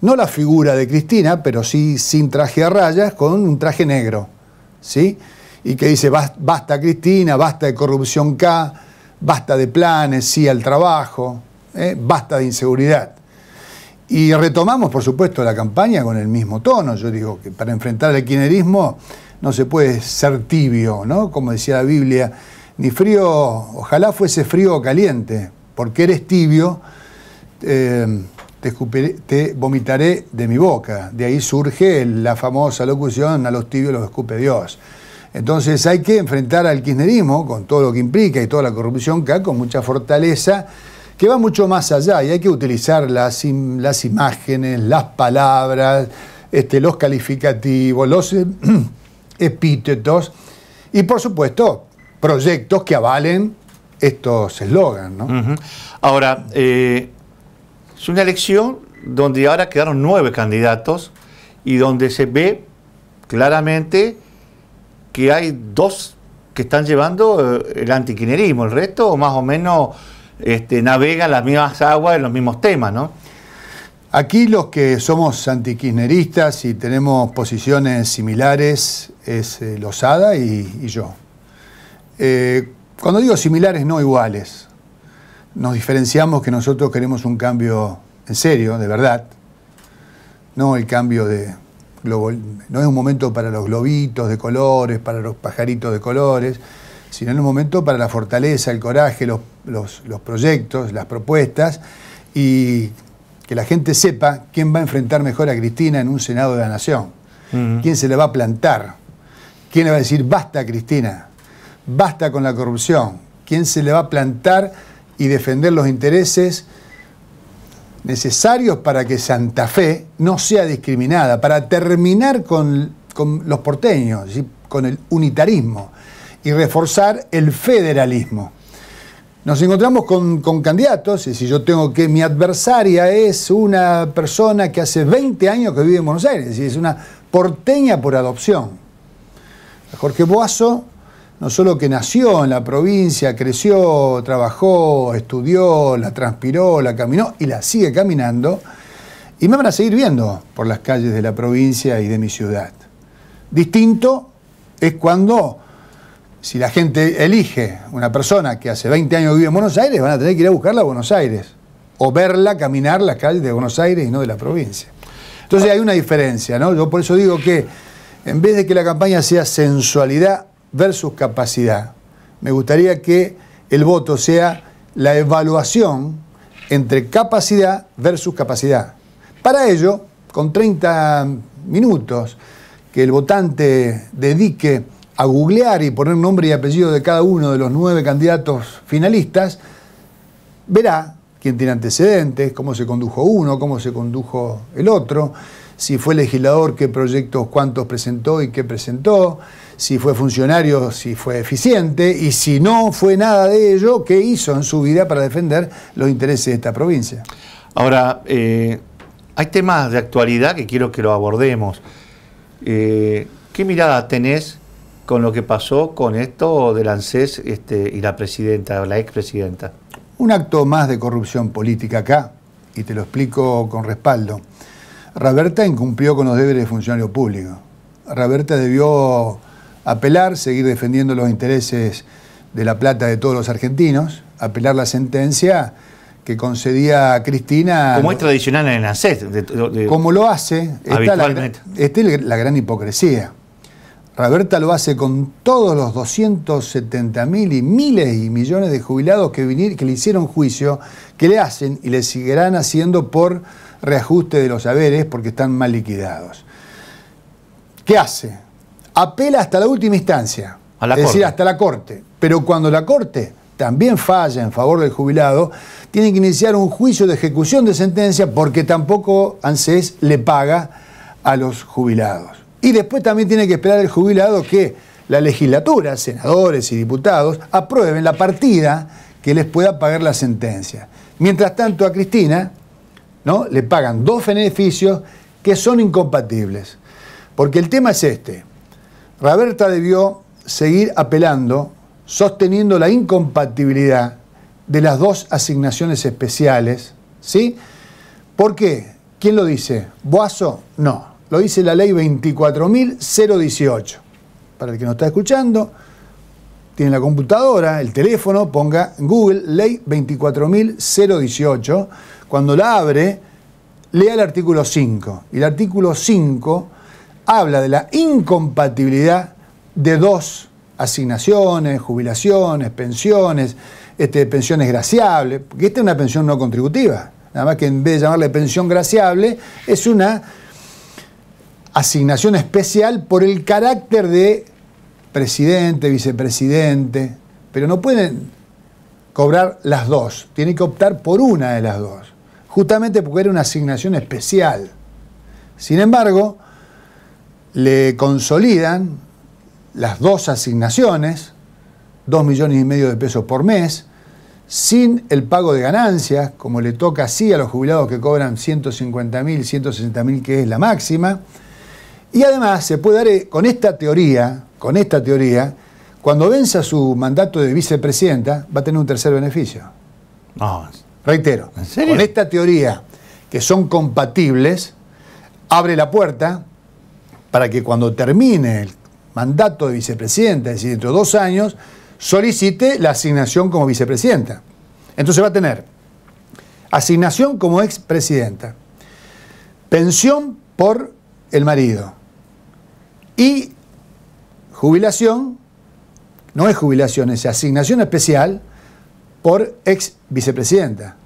no la figura de Cristina, pero sí sin traje a rayas, con un traje negro, ¿sí? Y que dice, basta Cristina, basta de corrupción K, basta de planes, sí al trabajo, basta de inseguridad. Y retomamos, por supuesto, la campaña con el mismo tono. Yo digo que para enfrentar el kirchnerismo no se puede ser tibio, ¿no? Como decía la Biblia, ni frío, ojalá fuese frío o caliente, porque eres tibio, te vomitaré de mi boca. De ahí surge la famosa locución, a los tibios los escupe Dios. Entonces hay que enfrentar al kirchnerismo con todo lo que implica y toda la corrupción que hay, con mucha fortaleza, que va mucho más allá y hay que utilizar las imágenes, las palabras, los calificativos, los epítetos y, por supuesto, proyectos que avalen estos eslogans, ¿no?
Uh-huh. Ahora, es una elección donde ahora quedaron 9 candidatos y donde se ve claramente que hay 2 que están llevando el antikirchnerismo, el resto más o menos navegan las mismas aguas en los mismos temas, ¿no?
Aquí los que somos antikirchneristas y tenemos posiciones similares es Lozada y yo. Cuando digo similares, no iguales. Nos diferenciamos que nosotros queremos un cambio en serio, de verdad, no el cambio de no es un momento para los globitos de colores, para los pajaritos de colores, sino es un momento para la fortaleza, el coraje, los proyectos, las propuestas, y que la gente sepa quién va a enfrentar mejor a Cristina en un Senado de la Nación, quién se le va a plantar, quién le va a decir basta Cristina, basta con la corrupción, quién se le va a plantar y defender los intereses necesarios para que Santa Fe no sea discriminada, para terminar con los porteños, ¿sí?, con el unitarismo y reforzar el federalismo. Nos encontramos con candidatos, es decir, yo tengo que mi adversaria es una persona que hace 20 años que vive en Buenos Aires, es decir, es una porteña por adopción. Jorge Boazo, no solo que nació en la provincia, creció, trabajó, estudió, la transpiró, la caminó y la sigue caminando, y me van a seguir viendo por las calles de la provincia y de mi ciudad. Distinto es cuando, si la gente elige una persona que hace 20 años vive en Buenos Aires, van a tener que ir a buscarla a Buenos Aires, o verla caminar las calles de Buenos Aires y no de la provincia. Entonces hay una diferencia, ¿no? Yo por eso digo que en vez de que la campaña sea sensualidad versus capacidad, me gustaría que el voto sea la evaluación entre capacidad versus capacidad. Para ello, con 30 minutos que el votante dedique a googlear y poner nombre y apellido de cada uno de los 9 candidatos finalistas, verá quién tiene antecedentes, cómo se condujo uno, cómo se condujo el otro, si fue legislador, qué proyectos, cuántos presentó y qué presentó, si fue funcionario, si fue eficiente, y si no fue nada de ello, qué hizo en su vida para defender los intereses de esta provincia.
Ahora, hay temas de actualidad que quiero que lo abordemos. ¿Qué mirada tenés con lo que pasó con esto del ANSES y la presidenta, la expresidenta?
Un acto más de corrupción política acá, y te lo explico con respaldo. Raberta incumplió con los deberes de funcionario público. Raberta debió apelar, seguir defendiendo los intereses de la plata de todos los argentinos, apelar la sentencia que concedía a Cristina.
Como es tradicional en el ANSES.
Como lo hace,
habitualmente.
Esta es la gran hipocresía. Raberta lo hace con todos los 270.000 y miles y millones de jubilados que le hicieron juicio, que le hacen y le seguirán haciendo por reajuste de los saberes porque están mal liquidados. ¿Qué hace? Apela hasta la última instancia, es decir, hasta la Corte. Pero cuando la Corte también falla en favor del jubilado, tiene que iniciar un juicio de ejecución de sentencia porque tampoco ANSES le paga a los jubilados. Y después también tiene que esperar el jubilado que la legislatura, senadores y diputados, aprueben la partida que les pueda pagar la sentencia. Mientras tanto a Cristina, ¿no?, le pagan 2 beneficios que son incompatibles. Porque el tema es este. Raberta debió seguir apelando, sosteniendo la incompatibilidad de las 2 asignaciones especiales, ¿sí? ¿Por qué? ¿Quién lo dice? ¿Boazo? No. Lo dice la ley 24.018. Para el que nos está escuchando, tiene la computadora, el teléfono, ponga en Google ley 24.018. Cuando la abre, lea el artículo 5. Y el artículo 5 habla de la incompatibilidad de 2 asignaciones, jubilaciones, pensiones, pensiones graciables, porque esta es una pensión no contributiva. Nada más que en vez de llamarle pensión graciable, es una asignación especial por el carácter de presidente, vicepresidente, pero no pueden cobrar las 2, tienen que optar por una de las 2, justamente porque era una asignación especial. Sin embargo, le consolidan las 2 asignaciones, 2,5 millones de pesos por mes, sin el pago de ganancias, como le toca así a los jubilados que cobran 150.000, 160.000, que es la máxima. Y además se puede dar, con esta teoría, cuando venza su mandato de vicepresidenta, va a tener un tercer beneficio.
No.
Reitero,
¿En serio?
con esta teoría, que son compatibles, abre la puerta para que cuando termine el mandato de vicepresidenta, es decir, dentro de 2 años, solicite la asignación como vicepresidenta. Entonces va a tener asignación como expresidenta, pensión por el marido. Y jubilación, no es jubilación, es asignación especial por ex vicepresidenta.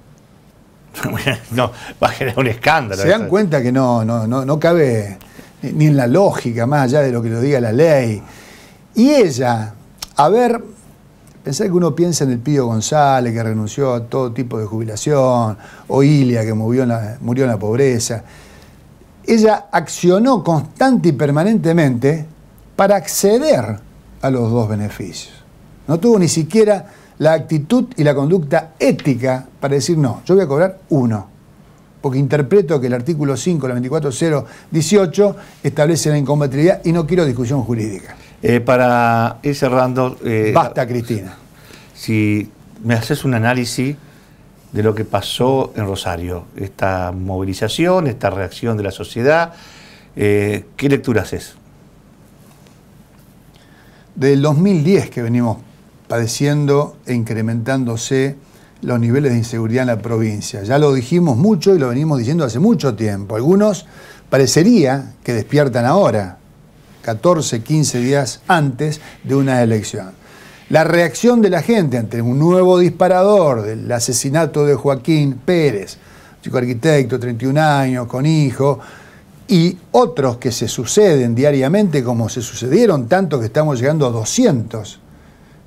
No, va a generar un escándalo.
Se dan cuenta que no cabe ni en la lógica, más allá de lo que lo diga la ley. Y ella, pensar que uno piensa en el Pío González, que renunció a todo tipo de jubilación, o Ilia, que murió en la pobreza. Ella accionó constante y permanentemente para acceder a los dos beneficios. No tuvo ni siquiera la actitud y la conducta ética para decir no, yo voy a cobrar uno, porque interpreto que el artículo 5, la 24018, establece la incompatibilidad y no quiero discusión jurídica.
Para ir cerrando...
Basta, Cristina.
Si me haces un análisis de lo que pasó en Rosario, esta movilización, esta reacción de la sociedad, ¿qué lectura haces?
Del 2010 que venimos padeciendo e incrementándose los niveles de inseguridad en la provincia. Ya lo dijimos mucho y lo venimos diciendo hace mucho tiempo. Algunos parecería que despiertan ahora, 14, 15 días antes de una elección. La reacción de la gente ante un nuevo disparador del asesinato de Joaquín Pérez, chico arquitecto, 31 años, con hijo, y otros que se suceden diariamente como se sucedieron, tanto que estamos llegando a 200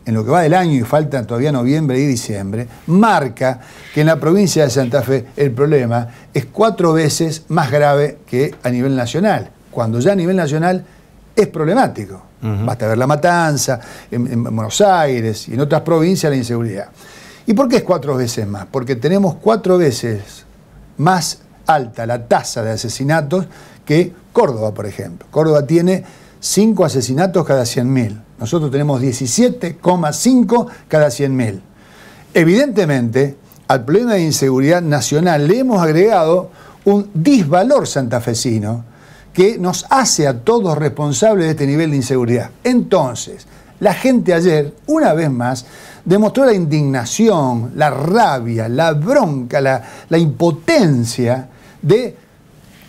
en lo que va del año y faltan todavía noviembre y diciembre, marca que en la provincia de Santa Fe el problema es 4 veces más grave que a nivel nacional, cuando ya a nivel nacional es problemático. Basta ver La Matanza, en Buenos Aires y en otras provincias la inseguridad. ¿Y por qué es 4 veces más? Porque tenemos 4 veces más alta la tasa de asesinatos que Córdoba, por ejemplo. Córdoba tiene 5 asesinatos cada 100.000. Nosotros tenemos 17,5 cada 100.000. Evidentemente, al problema de inseguridad nacional le hemos agregado un disvalor santafesino que nos hace a todos responsables de este nivel de inseguridad. Entonces, la gente ayer, una vez más, demostró la indignación, la rabia, la bronca, la impotencia de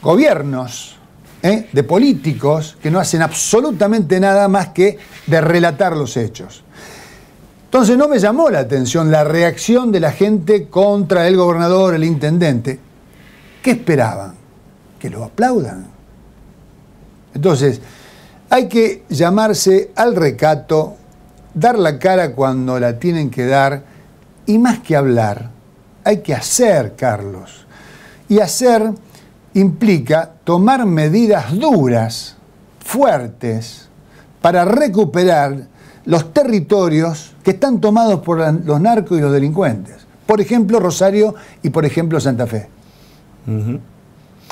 gobiernos, de políticos que no hacen absolutamente nada más que de relatar los hechos. Entonces no me llamó la atención la reacción de la gente contra el gobernador, el intendente. ¿Qué esperaban? Que lo aplaudan. Entonces, hay que llamarse al recato, dar la cara cuando la tienen que dar, y más que hablar, hay que hacer, Carlos. Y hacer implica tomar medidas duras, fuertes, para recuperar los territorios que están tomados por los narcos y los delincuentes. Por ejemplo, Rosario y por ejemplo Santa Fe.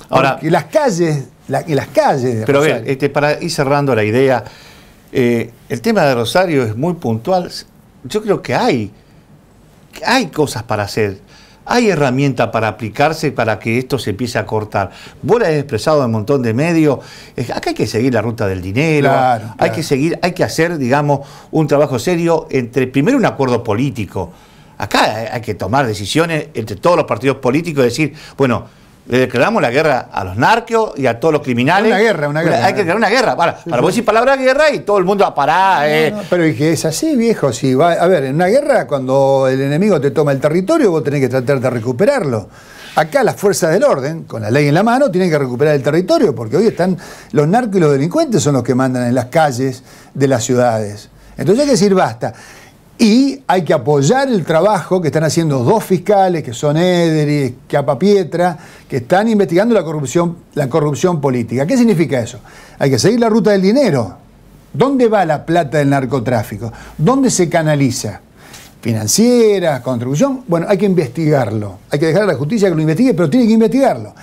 Ahora, las calles de
pero
Rosario.
bien, para ir cerrando la idea, el tema de Rosario es muy puntual. Yo creo que hay cosas para hacer. Hay herramientas para aplicarse para que esto se empiece a cortar. Vos lo has expresado en un montón de medios. Acá hay que seguir la ruta del dinero.
Claro.
Hay que hacer, digamos, un trabajo serio entre, primero, un acuerdo político. Acá hay que tomar decisiones entre todos los partidos políticos y decir, bueno, le declaramos la guerra a los narcos y a todos los criminales.
Una guerra.
Hay que declarar una guerra. Para vos decir palabra guerra y todo el mundo va a parar.
No, pero es que es así, viejo. Si va, a ver, en una guerra, cuando el enemigo te toma el territorio, vos tenés que tratar de recuperarlo. Acá las fuerzas del orden, con la ley en la mano, tienen que recuperar el territorio, porque hoy están los narcos y los delincuentes son los que mandan en las calles de las ciudades. Entonces hay que decir basta. Y hay que apoyar el trabajo que están haciendo 2 fiscales, que son Eder y Capapietra, que están investigando la corrupción política. ¿Qué significa eso? Hay que seguir la ruta del dinero. ¿Dónde va la plata del narcotráfico? ¿Dónde se canaliza? ¿Financieras, contribución? Bueno, hay que investigarlo. Hay que dejar a la justicia que lo investigue, pero tiene que investigarlo.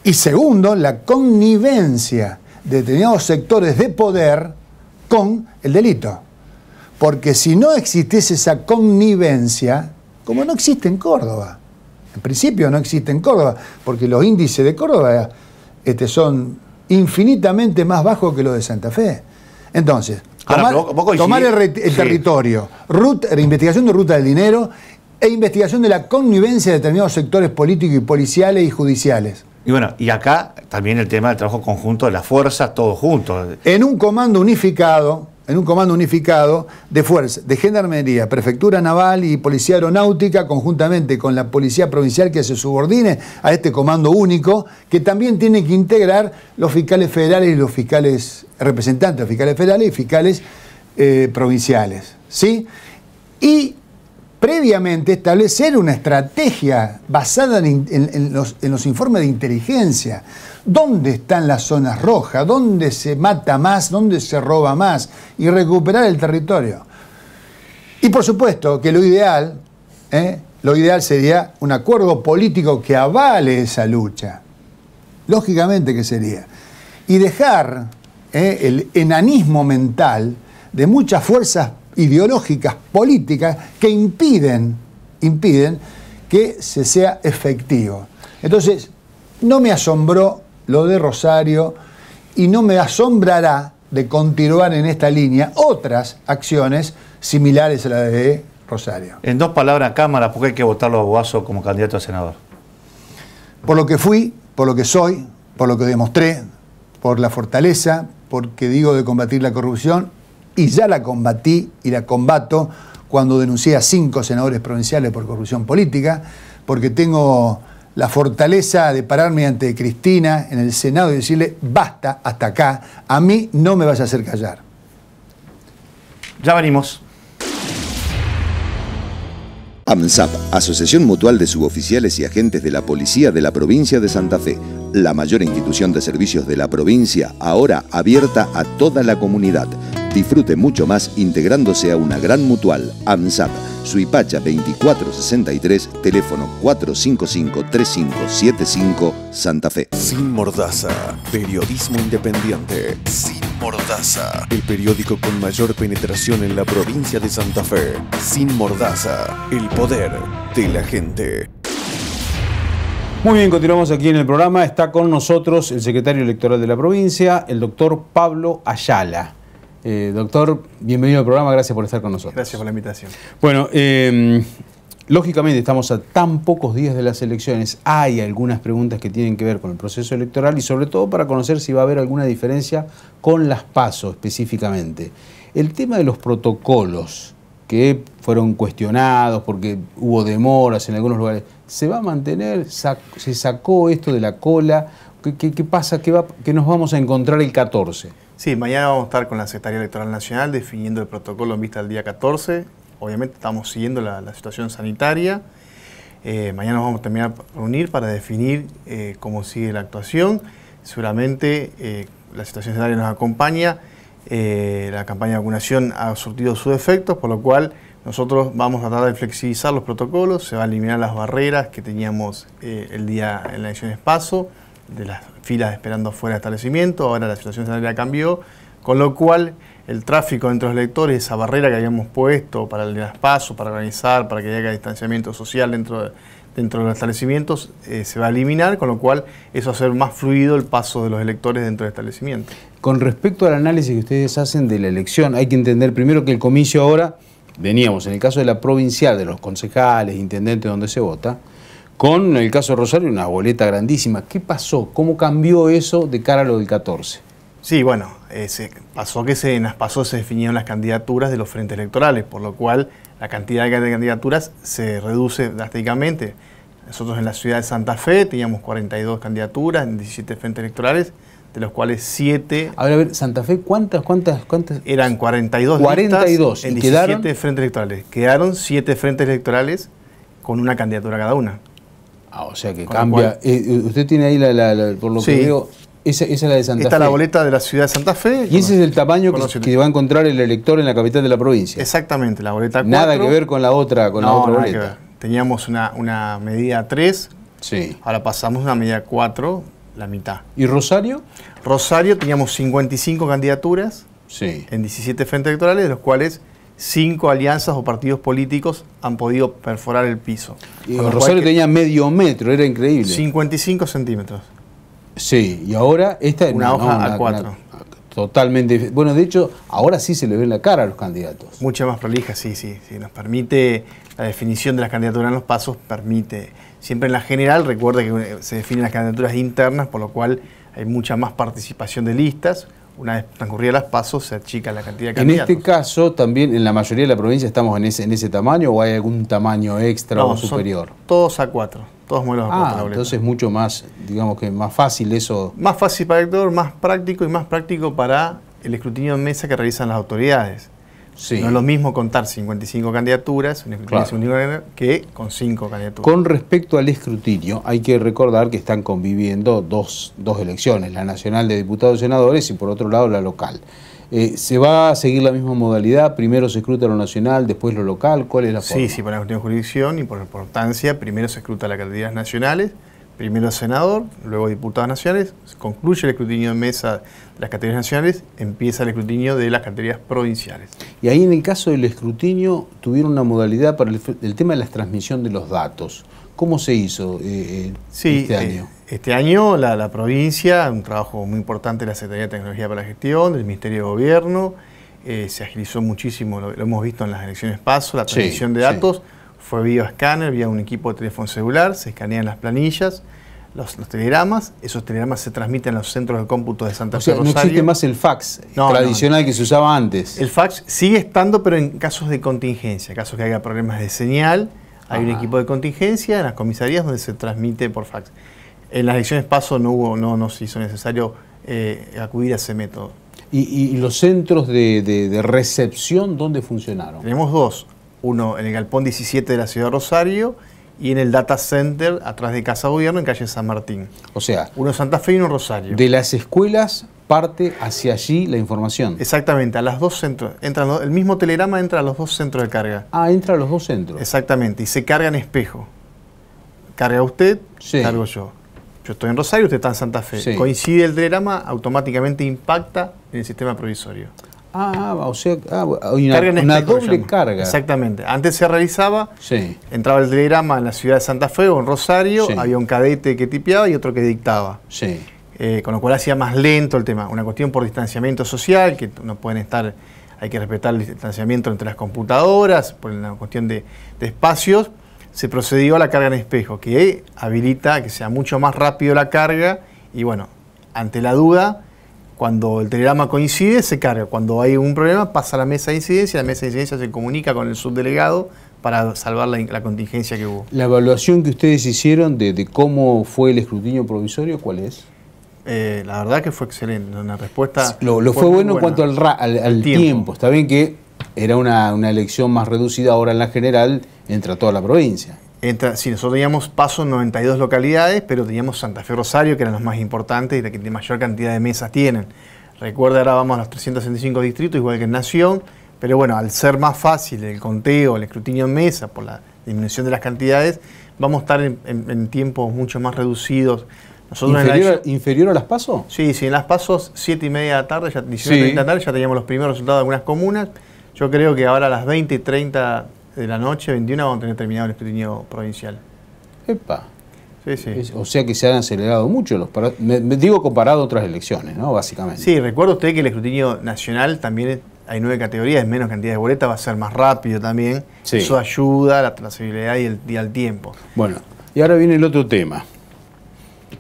Y segundo, la connivencia de determinados sectores de poder con el delito. Porque si no existiese esa connivencia, como no existe en Córdoba, en principio no existe en Córdoba, porque los índices de Córdoba son infinitamente más bajos que los de Santa Fe. Entonces, tomar el territorio, investigación de ruta del dinero e investigación de la connivencia de determinados sectores políticos y policiales y judiciales.
Y bueno, y acá también el tema del trabajo conjunto de las fuerzas, todos juntos.
En un comando unificado de fuerzas, de Gendarmería, Prefectura Naval y Policía Aeronáutica, conjuntamente con la Policía Provincial que se subordine a este comando único, que también tiene que integrar los fiscales federales y los fiscales representantes, los fiscales federales y fiscales provinciales, ¿sí? Y previamente establecer una estrategia basada en los informes de inteligencia. ¿Dónde están las zonas rojas? ¿Dónde se mata más? ¿Dónde se roba más? Y recuperar el territorio. Y por supuesto que lo ideal sería un acuerdo político que avale esa lucha. Lógicamente que sería. Y dejar el enanismo mental de muchas fuerzas ideológicas, políticas, que impiden que se sea efectivo. Entonces, no me asombró lo de Rosario y no me asombrará de continuar en esta línea otras acciones similares a la de Rosario.
En 2 palabras, Cámara, ¿por qué hay que votarlo a Boazo como candidato a senador?
Por lo que fui, por lo que soy, por lo que demostré, por la fortaleza, porque digo de combatir la corrupción, y ya la combatí y la combato cuando denuncié a 5 senadores provinciales por corrupción política, porque tengo la fortaleza de pararme ante Cristina en el Senado y decirle, basta, hasta acá, a mí no me vas a hacer callar.
Ya venimos.
AMSAP, Asociación Mutual de Suboficiales y Agentes de la Policía de la Provincia de Santa Fe, la mayor institución de servicios de la provincia, ahora abierta a toda la comunidad. Disfrute mucho más integrándose a una gran mutual. AMSAP, Suipacha 2463, teléfono 455-3575, Santa Fe.
Sin Mordaza, periodismo independiente. Sin Mordaza, el periódico con mayor penetración en la provincia de Santa Fe. Sin Mordaza, el poder de la gente.
Muy bien, continuamos aquí en el programa. Está con nosotros el secretario electoral de la provincia, el doctor Pablo Ayala. Doctor, bienvenido al programa, gracias por estar con nosotros.
Gracias por la invitación.
Bueno, lógicamente estamos a tan pocos días de las elecciones, hay algunas preguntas que tienen que ver con el proceso electoral y sobre todo para conocer si va a haber alguna diferencia con las PASO específicamente. El tema de los protocolos que fueron cuestionados porque hubo demoras en algunos lugares, ¿se va a mantener? ¿Se sacó esto de la cola? ¿Qué pasa? ¿Qué nos vamos a encontrar el 14?
Sí, mañana vamos a estar con la Secretaría Electoral Nacional definiendo el protocolo en vista del día 14. Obviamente estamos siguiendo la situación sanitaria. Mañana nos vamos a terminar de reunir para definir cómo sigue la actuación. Seguramente la situación sanitaria nos acompaña. La campaña de vacunación ha surtido sus efectos, por lo cual nosotros vamos a tratar de flexibilizar los protocolos. Se van a eliminar las barreras que teníamos el día en la elección PASO, de las filas esperando fuera de establecimiento. Ahora la situación sanitaria cambió, con lo cual el tráfico entre los electores, esa barrera que habíamos puesto para el de las PASO, para organizar, para que haya distanciamiento social dentro de los establecimientos, se va a eliminar, con lo cual eso va a hacer más fluido el paso de los electores dentro del establecimiento.
Con respecto al análisis que ustedes hacen de la elección, hay que entender primero que el comicio ahora, veníamos en el caso de la provincial, de los concejales, intendentes donde se vota, con el caso de Rosario, una boleta grandísima. ¿Qué pasó? ¿Cómo cambió eso de cara a lo del 14?
Sí, bueno, pasó que en las PASO se definieron las candidaturas de los frentes electorales, por lo cual la cantidad de candidaturas se reduce drásticamente. Nosotros en la ciudad de Santa Fe teníamos 42 candidaturas en 17 frentes electorales, de los cuales 7...
A ver, Santa Fe, ¿cuántas?
Eran 42
listas
en 17 frentes electorales. Quedaron 7 frentes electorales con una candidatura cada una.
Ah, o sea que cambia. Usted tiene ahí por lo que veo, esa es la de Santa Fe.
Esta es la boleta de la ciudad de Santa Fe.
Y ese es el tamaño que va a encontrar el elector en la capital de la provincia.
Exactamente, la boleta 4.
Nada que ver con la otra, la otra boleta.
Que ver. Teníamos una medida 3,
sí.
Ahora pasamos a una medida 4, la mitad.
¿Y Rosario?
Rosario teníamos 55 candidaturas,
sí,
en 17 frentes electorales, de los cuales 5 alianzas o partidos políticos han podido perforar el piso.
Y Rosario tenía medio metro, era increíble.
55 centímetros.
Sí, y ahora esta es
una hoja A4.
Totalmente. Bueno, de hecho, ahora sí se le ve en la cara a los candidatos.
Mucha más prolija, sí. Nos permite, la definición de las candidaturas en los pasos permite, siempre en la general, recuerda que se definen las candidaturas internas, por lo cual hay mucha más participación de listas. Una vez transcurridas las pasos, se achica la cantidad de candidatos.
En este caso, también en la mayoría de la provincia estamos en ese tamaño, ¿o hay algún tamaño extra o superior?
Todos A4, todos modelos A4.
Entonces es mucho más, digamos que más fácil eso.
Más fácil para el elector, más práctico y más práctico para el escrutinio en mesa que realizan las autoridades. Sí. No es lo mismo contar 55 candidaturas, un escrutinio que con 5 candidaturas.
Con respecto al escrutinio, hay que recordar que están conviviendo dos elecciones, la nacional de diputados y senadores y por otro lado la local. ¿Se va a seguir la misma modalidad? Primero se escruta lo nacional, después lo local. ¿Cuál es la forma?
Sí, por la cuestión de jurisdicción y por importancia, primero se escruta las candidaturas nacionales, primero el senador, luego diputados nacionales, concluye el escrutinio en mesa de las categorías nacionales, empieza el escrutinio de las categorías provinciales.
Y ahí en el caso del escrutinio tuvieron una modalidad para el tema de la transmisión de los datos. ¿Cómo se hizo este año?
Este año la provincia, un trabajo muy importante de la Secretaría de Tecnología para la Gestión, del Ministerio de Gobierno, se agilizó muchísimo, lo hemos visto en las elecciones PASO, la transmisión de datos. Fue vía escáner, vía un equipo de teléfono celular, se escanean las planillas, los telegramas, esos telegramas se transmiten a los centros de cómputo de Santa Fe, Rosario.
No existe más el fax tradicional que se usaba antes.
El fax sigue estando, pero en casos de contingencia, casos que haya problemas de señal, hay un equipo de contingencia en las comisarías donde se transmite por fax. En las elecciones PASO no se hizo necesario acudir a ese método.
¿Y los centros de recepción dónde funcionaron?
Tenemos dos. Uno en el Galpón 17 de la ciudad de Rosario y en el Data Center atrás de Casa Gobierno en calle San Martín.
O sea,
uno en Santa Fe y uno en Rosario.
De las escuelas parte hacia allí la información.
Exactamente, a los dos centros. El mismo telegrama entra a los dos centros de carga.
Entra a los dos centros.
Exactamente, y se carga en espejo. Carga usted, cargo yo. Yo estoy en Rosario, usted está en Santa Fe. Coincide el telegrama, automáticamente impacta en el sistema provisorio.
O sea, hay una doble carga.
Exactamente. Antes se realizaba, entraba el telegrama en la ciudad de Santa Fe o en Rosario, había un cadete que tipeaba y otro que dictaba. Con lo cual hacía más lento el tema. Una cuestión por distanciamiento social, que no pueden estar, hay que respetar el distanciamiento entre las computadoras, por una cuestión de espacios, se procedió a la carga en espejo, que habilita que sea mucho más rápido la carga y bueno, ante la duda, cuando el telegrama coincide, se carga. Cuando hay un problema, pasa a la mesa de incidencia. La mesa de incidencia se comunica con el subdelegado para salvar la contingencia que hubo.
¿La evaluación que ustedes hicieron de cómo fue el escrutinio provisorio, cuál es?
La verdad que fue excelente. Una respuesta
lo fue bueno en cuanto al tiempo. Está bien que era una elección más reducida, ahora en la general entra toda la provincia.
Sí, nosotros teníamos PASO en 92 localidades, pero teníamos Santa Fe, Rosario, que eran los más importantes y de mayor cantidad de mesas tienen. Recuerda, ahora vamos a los 365 distritos, igual que en Nación, pero bueno, al ser más fácil el conteo, el escrutinio en mesa, por la disminución de las cantidades, vamos a estar en tiempos mucho más reducidos. Nosotros
¿Inferior a las PASO?
Sí, en las PASO, 7:30 de la tarde, 19:30 de la tarde, ya teníamos los primeros resultados de algunas comunas. Yo creo que ahora a las 20:30 de la noche, 21, vamos a tener terminado el escrutinio provincial.
¡Epa!
Sí.
O sea que se han acelerado mucho me digo comparado a otras elecciones, ¿no? Básicamente.
Sí, recuerda usted que el escrutinio nacional también hay 9 categorías, menos cantidad de boletas, va a ser más rápido también. Eso ayuda a la trazabilidad y al tiempo.
Bueno, y ahora viene el otro tema,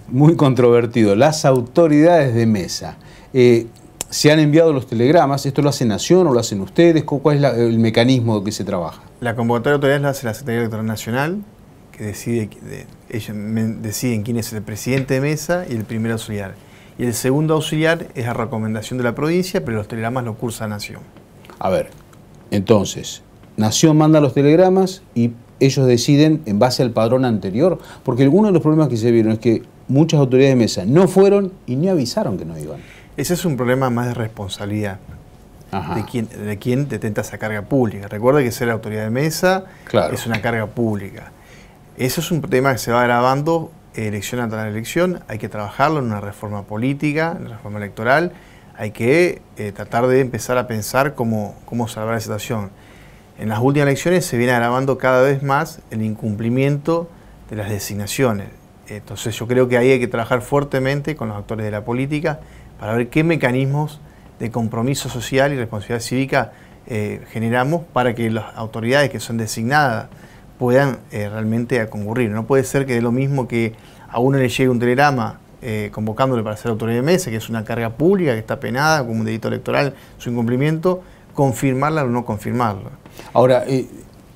muy controvertido, las autoridades de mesa. Se han enviado los telegramas, ¿esto lo hace Nación o lo hacen ustedes? ¿Cuál es el mecanismo que se trabaja?
La convocatoria de autoridades la hace la Secretaría Electoral Nacional, que ellos deciden quién es el presidente de mesa y el primer auxiliar. Y el segundo auxiliar es a recomendación de la provincia, pero los telegramas lo cursa Nación.
A ver, entonces, Nación manda los telegramas y ellos deciden en base al padrón anterior, porque algunos de los problemas que se vieron es que muchas autoridades de mesa no fueron y ni avisaron que no iban.
Ese es un problema más de responsabilidad de quien detenta esa carga pública. Recuerda que ser autoridad de mesa es una carga pública. Eso es un tema que se va agravando elección tras elección. Hay que trabajarlo en una reforma política, en una reforma electoral. Hay que tratar de empezar a pensar cómo salvar la situación. En las últimas elecciones se viene agravando cada vez más el incumplimiento de las designaciones. Entonces yo creo que ahí hay que trabajar fuertemente con los actores de la política para ver qué mecanismos de compromiso social y responsabilidad cívica generamos para que las autoridades que son designadas puedan realmente concurrir. No puede ser que de lo mismo que a uno le llegue un telegrama convocándole para ser autoridad de mesa, que es una carga pública, que está penada como un delito electoral, su incumplimiento, confirmarla o no confirmarla.
Ahora,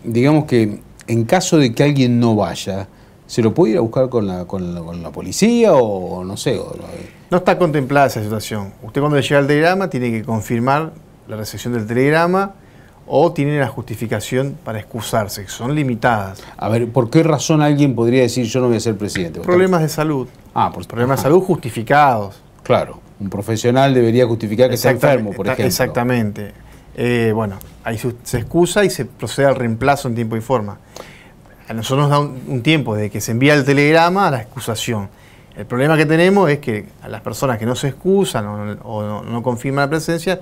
digamos que en caso de que alguien no vaya, ¿se lo puede ir a buscar con la policía o no sé?
No está contemplada esa situación. Usted cuando le llega el telegrama tiene que confirmar la recepción del telegrama o tiene la justificación para excusarse, que son limitadas.
A ver, ¿por qué razón alguien podría decir yo no voy a ser presidente?
Problemas de salud. Problemas de salud justificados.
Claro, un profesional debería justificar que está enfermo, por ejemplo.
Exactamente. Bueno, ahí se excusa y se procede al reemplazo en tiempo y forma. A nosotros nos da un tiempo desde que se envía el telegrama a la excusación. El problema que tenemos es que a las personas que no se excusan o no confirman la presencia,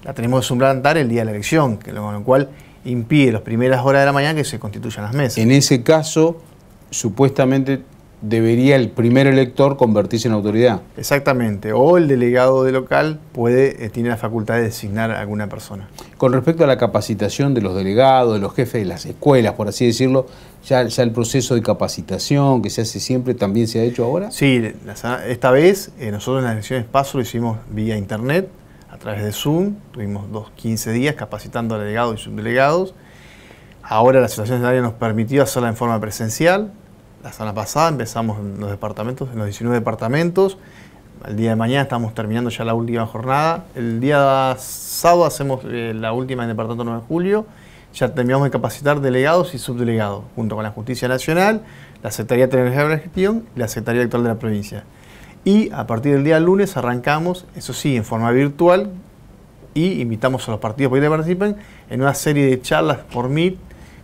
la tenemos que suplantar el día de la elección, con lo cual impide las primeras horas de la mañana que se constituyan las mesas.
En ese caso, supuestamente debería el primer elector convertirse en autoridad.
Exactamente, o el delegado de local tiene la facultad de designar a alguna persona.
Con respecto a la capacitación de los delegados, de los jefes de las escuelas, por así decirlo, ya el proceso de capacitación que se hace siempre, ¿también se ha hecho ahora?
Sí, esta vez nosotros en las elecciones PASO lo hicimos vía internet, a través de Zoom, tuvimos 15 días capacitando a delegados y subdelegados. Ahora la situación sanitaria nos permitió hacerla en forma presencial. La semana pasada empezamos en los departamentos, en los 19 departamentos. El día de mañana estamos terminando ya la última jornada. El día sábado hacemos la última en el departamento 9 de julio. Ya terminamos de capacitar delegados y subdelegados, junto con la Justicia Nacional, la Secretaría Territorial de Gestión y la Secretaría Electoral de la provincia. Y a partir del día lunes arrancamos, eso sí, en forma virtual, y invitamos a los partidos políticos que participen en una serie de charlas por Meet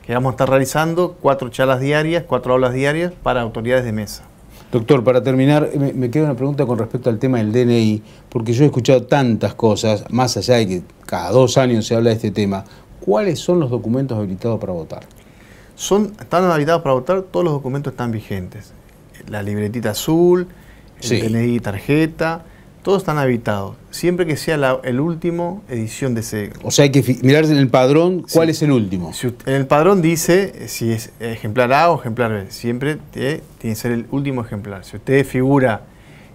que vamos a estar realizando, 4 charlas diarias, 4 aulas diarias para autoridades de mesa.
Doctor, para terminar, me queda una pregunta con respecto al tema del DNI, porque yo he escuchado tantas cosas, más allá de que cada 2 años se habla de este tema. ¿Cuáles son los documentos habilitados para votar?
Están habilitados para votar, todos los documentos están vigentes. La libretita azul, el DNI, tarjeta, todos están habilitados. Siempre que sea el último edición de ese...
O sea, hay que mirar en el padrón cuál es el último.
En el padrón dice si es ejemplar A o ejemplar B. Siempre tiene que ser el último ejemplar. Si usted figura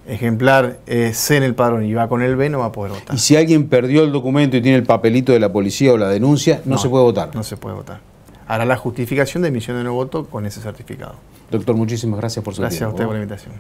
ejemplar C en el padrón y va con el B, no va a poder votar.
Y si alguien perdió el documento y tiene el papelito de la policía o la denuncia, no se puede votar.
No se puede votar. Hará la justificación de emisión de nuevo voto con ese certificado.
Doctor, muchísimas gracias por su tiempo.
Gracias a usted por la invitación.